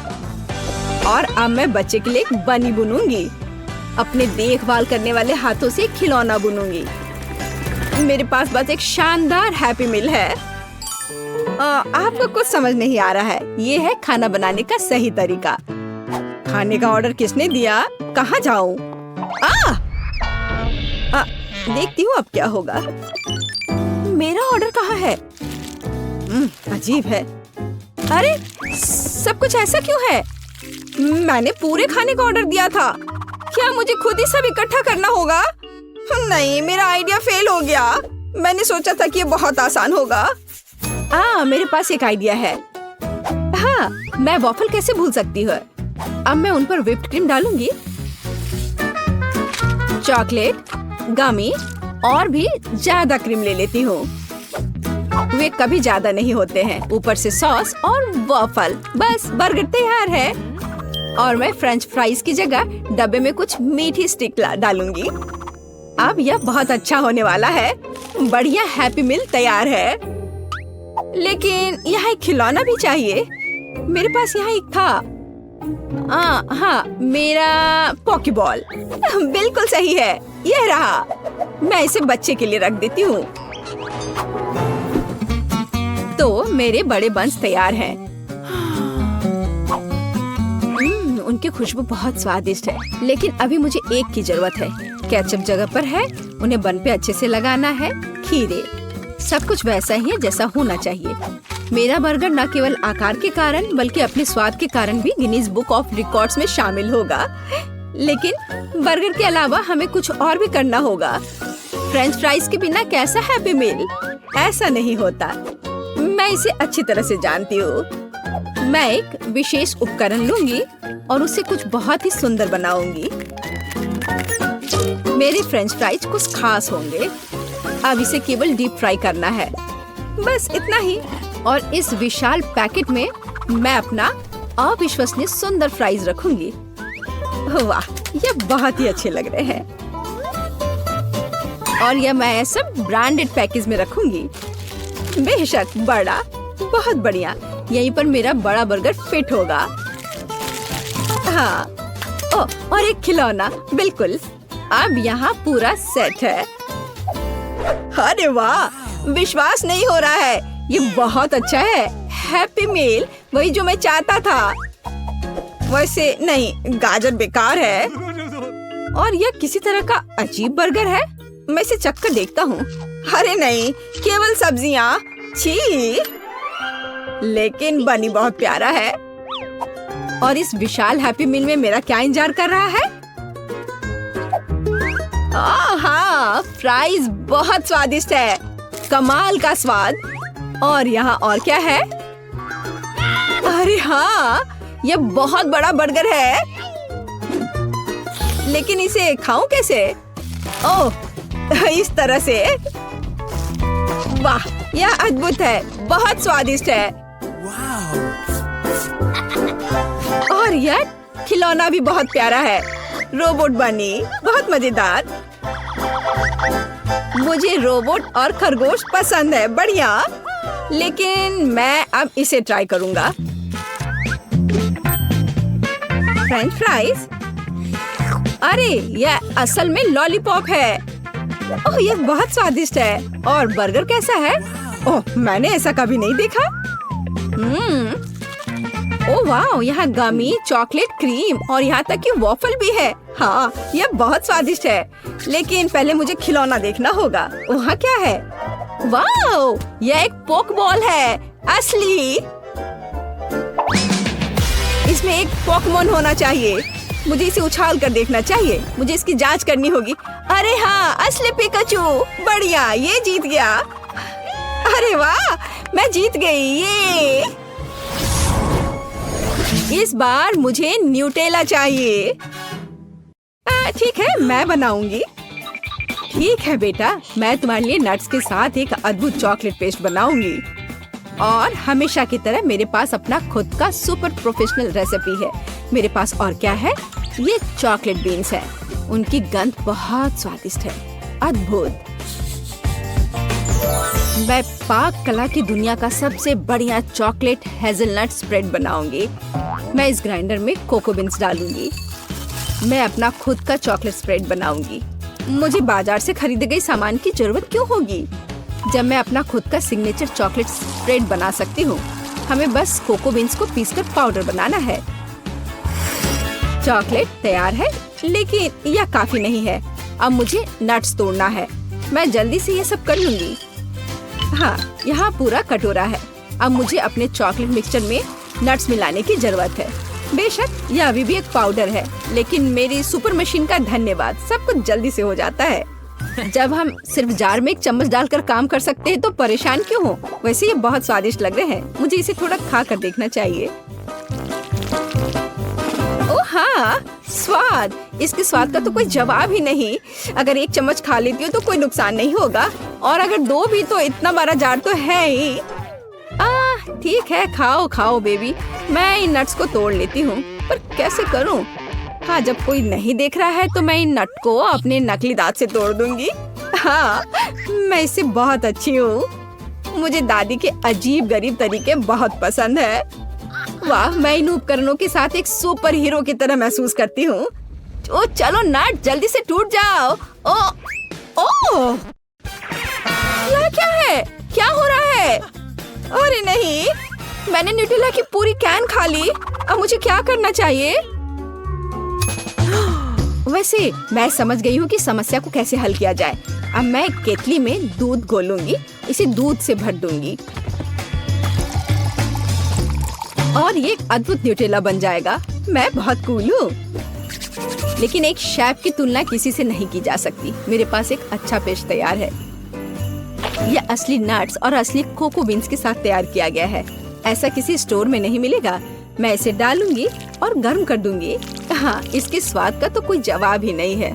और अब मैं बच्चे के लिए एक बनी बुनूंगी। अपने देखभाल करने वाले हाथों से खिलौना बुनूंगी। मेरे पास बस एक शानदार हैप्पी मील है। आपको कुछ समझ नहीं आ रहा है। ये है खाना बनाने का सही तरीका। खाने का ऑर्डर किसने दिया? कहाँ जाऊँ? देखती हूँ अब क्या होगा। मेरा ऑर्डर कहाँ है? अजीब है। अरे सब कुछ ऐसा क्यों है? मैंने पूरे खाने का ऑर्डर दिया था। क्या मुझे खुद ही सब इकट्ठा करना होगा? नहीं, मेरा आइडिया फेल हो गया। मैंने सोचा था कि ये बहुत आसान होगा। मेरे पास एक आइडिया है। हाँ, मैं वॉफल कैसे भूल सकती हूँ। अब मैं उन पर व्हिप्ड क्रीम डालूंगी, चॉकलेट, गमी और भी ज्यादा क्रीम ले लेती हूँ। वे कभी ज्यादा नहीं होते हैं। ऊपर से सॉस और वॉफल, बस बर्गर तैयार है। और मैं फ्रेंच फ्राइज की जगह डब्बे में कुछ मीठी स्टिक डालूंगी। अब यह बहुत अच्छा होने वाला है। बढ़िया हैप्पी मील तैयार है। लेकिन यहाँ एक खिलौना भी चाहिए। मेरे पास यहाँ एक था। हाँ, मेरा पॉकीबॉल। बिल्कुल सही है, यह रहा। मैं इसे बच्चे के लिए रख देती हूँ। तो मेरे बड़े बंस तैयार हैं। उनकी खुशबू बहुत स्वादिष्ट है। लेकिन अभी मुझे एक की जरूरत है। केचप जगह पर है, उन्हें बन पे अच्छे से लगाना है। खीरे, सब कुछ वैसा ही है जैसा होना चाहिए। मेरा बर्गर न केवल आकार के कारण बल्कि अपने स्वाद के कारण भी गिनीज बुक ऑफ रिकॉर्ड्स में शामिल होगा। लेकिन बर्गर के अलावा हमें कुछ और भी करना होगा। फ्रेंच फ्राइज के बिना कैसा हैप्पी मील? ऐसा नहीं होता। मैं इसे अच्छी तरह से जानती हूँ। मैं एक विशेष उपकरण लूंगी और उसे कुछ बहुत ही सुंदर बनाऊंगी। मेरे फ्रेंच फ्राइज कुछ खास होंगे। अब इसे केवल डीप फ्राई करना है, बस इतना ही। और इस विशाल पैकेट में मैं अपना अविश्वसनीय सुंदर फ्राइज रखूंगी। वाह, ये बहुत ही अच्छे लग रहे हैं। और यह मैं सब ब्रांडेड पैकेज में रखूंगी। बेशक बड़ा, बहुत बढ़िया। यहीं पर मेरा बड़ा बर्गर फिट होगा। हाँ, और एक खिलौना, बिल्कुल। अब यहाँ पूरा सेट है। अरे वाह, विश्वास नहीं हो रहा है। ये बहुत अच्छा है। हैप्पी मील, वही जो मैं चाहता था। वैसे नहीं, गाजर बेकार है। और यह किसी तरह का अजीब बर्गर है। मैं इसे चख कर देखता हूँ। अरे नहीं, केवल सब्जियाँ। छी। लेकिन बनी बहुत प्यारा है। और इस विशाल हैप्पी मील में मेरा क्या इंतजार कर रहा है? हाँ, फ्राइज बहुत स्वादिष्ट है। कमाल का स्वाद। और यहाँ और क्या है? अरे हाँ, ये बहुत बड़ा बर्गर है। लेकिन इसे खाऊं कैसे? ओह, इस तरह से। वाह, यह अद्भुत है, बहुत स्वादिष्ट है। और यह खिलौना भी बहुत प्यारा है। रोबोट बनी, बहुत मजेदार। मुझे रोबोट और खरगोश पसंद है। बढ़िया। लेकिन मैं अब इसे ट्राई करूंगा। French fries. अरे यह असल में लॉलीपॉप है। ओह, यह बहुत स्वादिष्ट है। और बर्गर कैसा है? ओह, मैंने ऐसा कभी नहीं देखा। ओह वाह, यहाँ गमी, चॉकलेट, क्रीम और यहाँ तक कि वॉफल भी है। हाँ, यह बहुत स्वादिष्ट है। लेकिन पहले मुझे खिलौना देखना होगा। वहाँ क्या है? वाह, यह एक पोक बॉल है, असली। इसमें एक पोकेमॉन होना चाहिए। मुझे इसे उछाल कर देखना चाहिए। मुझे इसकी जांच करनी होगी। अरे हाँ, असली पिकाचू। बढ़िया, ये जीत गया। अरे वाह, मैं जीत गई। ये इस बार मुझे न्यूटेला चाहिए। ठीक है, मैं बनाऊंगी। ठीक है बेटा, मैं तुम्हारे लिए नट्स के साथ एक अद्भुत चॉकलेट पेस्ट बनाऊंगी। और हमेशा की तरह मेरे पास अपना खुद का सुपर प्रोफेशनल रेसिपी है। मेरे पास और क्या है? ये चॉकलेट बीन्स है। उनकी गंध बहुत स्वादिष्ट है, अद्भुत। मैं पाक कला की दुनिया का सबसे बढ़िया चॉकलेट हेजलनट स्प्रेड बनाऊंगी। मैं इस ग्राइंडर में कोको बीन्स डालूंगी। मैं अपना खुद का चॉकलेट स्प्रेड बनाऊंगी। मुझे बाजार से खरीदे गए सामान की जरूरत क्यों होगी जब मैं अपना खुद का सिग्नेचर चॉकलेट स्प्रेड बना सकती हूँ। हमें बस कोको बीन्स को पीसकर पाउडर बनाना है। चॉकलेट तैयार है, लेकिन यह काफी नहीं है। अब मुझे नट्स तोड़ना है। मैं जल्दी से ये सब कर लूंगी। हाँ, यहाँ पूरा कटोरा है। अब मुझे अपने चॉकलेट मिक्सचर में नट्स मिलाने की जरूरत है। बेशक यह अभी भी एक पाउडर है, लेकिन मेरी सुपर मशीन का धन्यवाद, सब कुछ जल्दी से हो जाता है। जब हम सिर्फ जार में एक चम्मच डालकर काम कर सकते हैं तो परेशान क्यों हो? वैसे ये बहुत स्वादिष्ट लग रहे हैं। मुझे इसे थोड़ा खा कर देखना चाहिए। ओह हाँ, स्वाद, इसके स्वाद का तो कोई जवाब ही नहीं। अगर एक चम्मच खा लेती हूँ तो कोई नुकसान नहीं होगा, और अगर 2 भी तो इतना बड़ा जार तो है ही। ठीक है, खाओ खाओ बेबी। मैं इन नट्स को तोड़ लेती हूँ, पर कैसे करूँ? हाँ, जब कोई नहीं देख रहा है तो मैं इन नट को अपने नकली दांत से तोड़ दूंगी। हाँ, मैं इससे बहुत अच्छी हूँ। मुझे दादी के अजीब गरीब तरीके बहुत पसंद है। वाह, मैं इन उपकरणों के साथ एक सुपर हीरो की तरह महसूस करती हूँ। ओ चलो नट, जल्दी से टूट जाओ। ओ यह क्या है? क्या हो रहा है? अरे नहीं, मैंने न्यूटेला की पूरी कैन खा ली। अब मुझे क्या करना चाहिए? वैसे मैं समझ गई हूँ कि समस्या को कैसे हल किया जाए। अब मैं केतली में दूध घोलूंगी, इसे दूध से भर दूंगी और ये एक अद्भुत न्यूटेला बन जाएगा। मैं बहुत कूल हूँ, लेकिन एक शेफ की तुलना किसी से नहीं की जा सकती। मेरे पास एक अच्छा पेस्ट तैयार है। यह असली नट्स और असली कोको बीन्स के साथ तैयार किया गया है। ऐसा किसी स्टोर में नहीं मिलेगा। मैं इसे डालूंगी और गर्म कर दूंगी। हाँ, इसके स्वाद का तो कोई जवाब ही नहीं है।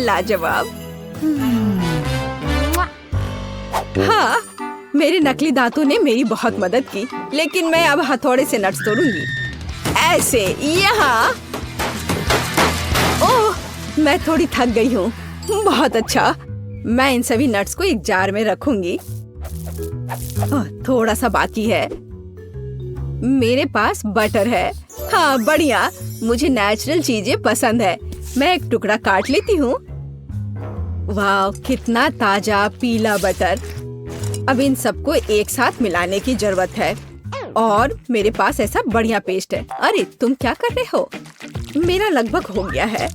लाजवाब। हाँ, मेरे नकली दांतों ने मेरी बहुत मदद की, लेकिन मैं अब हथौड़े से नट्स तोड़ूंगी। ऐसे यहाँ। ओह, मैं थोड़ी थक गई हूँ। बहुत अच्छा। मैं इन सभी नट्स को एक जार में रखूंगी। थोड़ा सा बाकी है। मेरे पास बटर है। हाँ, बढ़िया। मुझे नेचुरल चीजें पसंद है। मैं एक टुकड़ा काट लेती हूँ। वाह, कितना ताजा पीला बटर। अब इन सबको एक साथ मिलाने की जरूरत है, और मेरे पास ऐसा बढ़िया पेस्ट है। अरे तुम क्या कर रहे हो? मेरा लगभग हो गया है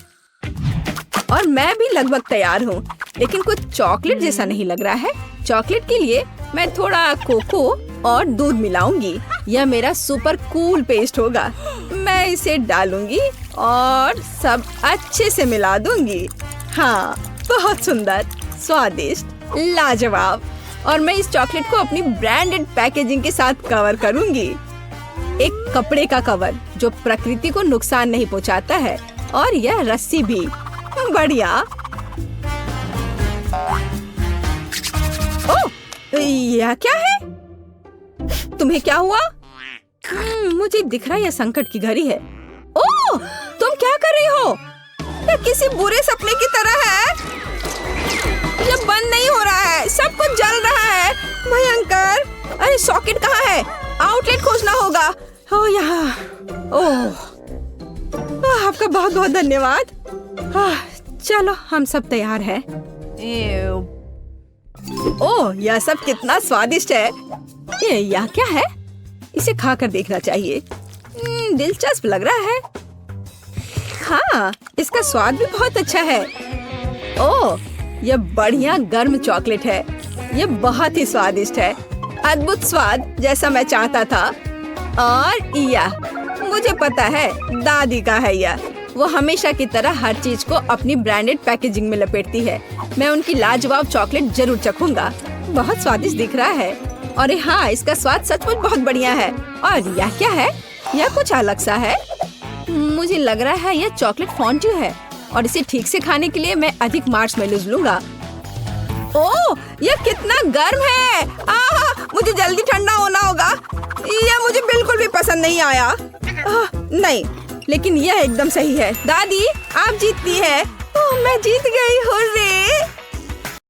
और मैं भी लगभग तैयार हूँ, लेकिन कुछ चॉकलेट जैसा नहीं लग रहा है। चॉकलेट के लिए मैं थोड़ा कोको और दूध मिलाऊंगी। यह मेरा सुपर कूल पेस्ट होगा। मैं इसे डालूंगी और सब अच्छे से मिला दूंगी। हाँ, बहुत सुंदर, स्वादिष्ट, लाजवाब। और मैं इस चॉकलेट को अपनी ब्रांडेड पैकेजिंग के साथ कवर करूंगी। एक कपड़े का कवर जो प्रकृति को नुकसान नहीं पहुंचाता है, और यह रस्सी भी। बढ़िया। ओह, यह क्या है? तुम्हें क्या हुआ? मुझे दिख रहा है यह संकट की घड़ी है। ओह, तुम क्या कर रही हो? यह किसी बुरे सपने की तरह है। यह बंद नहीं हो रहा है, सब कुछ जल रहा है। भयंकर। अरे सॉकेट कहाँ है? आउटलेट खोजना होगा। ओह, यहाँ। ओह, आपका बहुत बहुत धन्यवाद। चलो, हम सब तैयार हैं। ओह, यह सब कितना स्वादिष्ट है। यह क्या है? इसे खाकर देखना चाहिए। दिलचस्प लग रहा है। हाँ, इसका स्वाद भी बहुत अच्छा है। ओह, यह बढ़िया गर्म चॉकलेट है। यह बहुत ही स्वादिष्ट है। अद्भुत स्वाद, जैसा मैं चाहता था। और यह मुझे पता है, दादी का है यह। वो हमेशा की तरह हर चीज को अपनी ब्रांडेड पैकेजिंग में लपेटती है। मैं उनकी लाजवाब चॉकलेट जरूर चखूंगा। बहुत स्वादिष्ट दिख रहा है। और हाँ, इसका स्वाद सचमुच बहुत बढ़िया है। और यह क्या है? यह कुछ अलग सा है। मुझे लग रहा है यह चॉकलेट फॉन्ड्यू है, और इसे ठीक से खाने के लिए मैं अधिक मार्शमेलोज लूंगा। ओह, यह कितना गर्म है। मुझे जल्दी ठंडा होना होगा। यह मुझे बिल्कुल भी पसंद नहीं आया। नहीं, लेकिन यह एकदम सही है। दादी, आप जीतती है। ओह, मैं जीत गई। हुर्रे।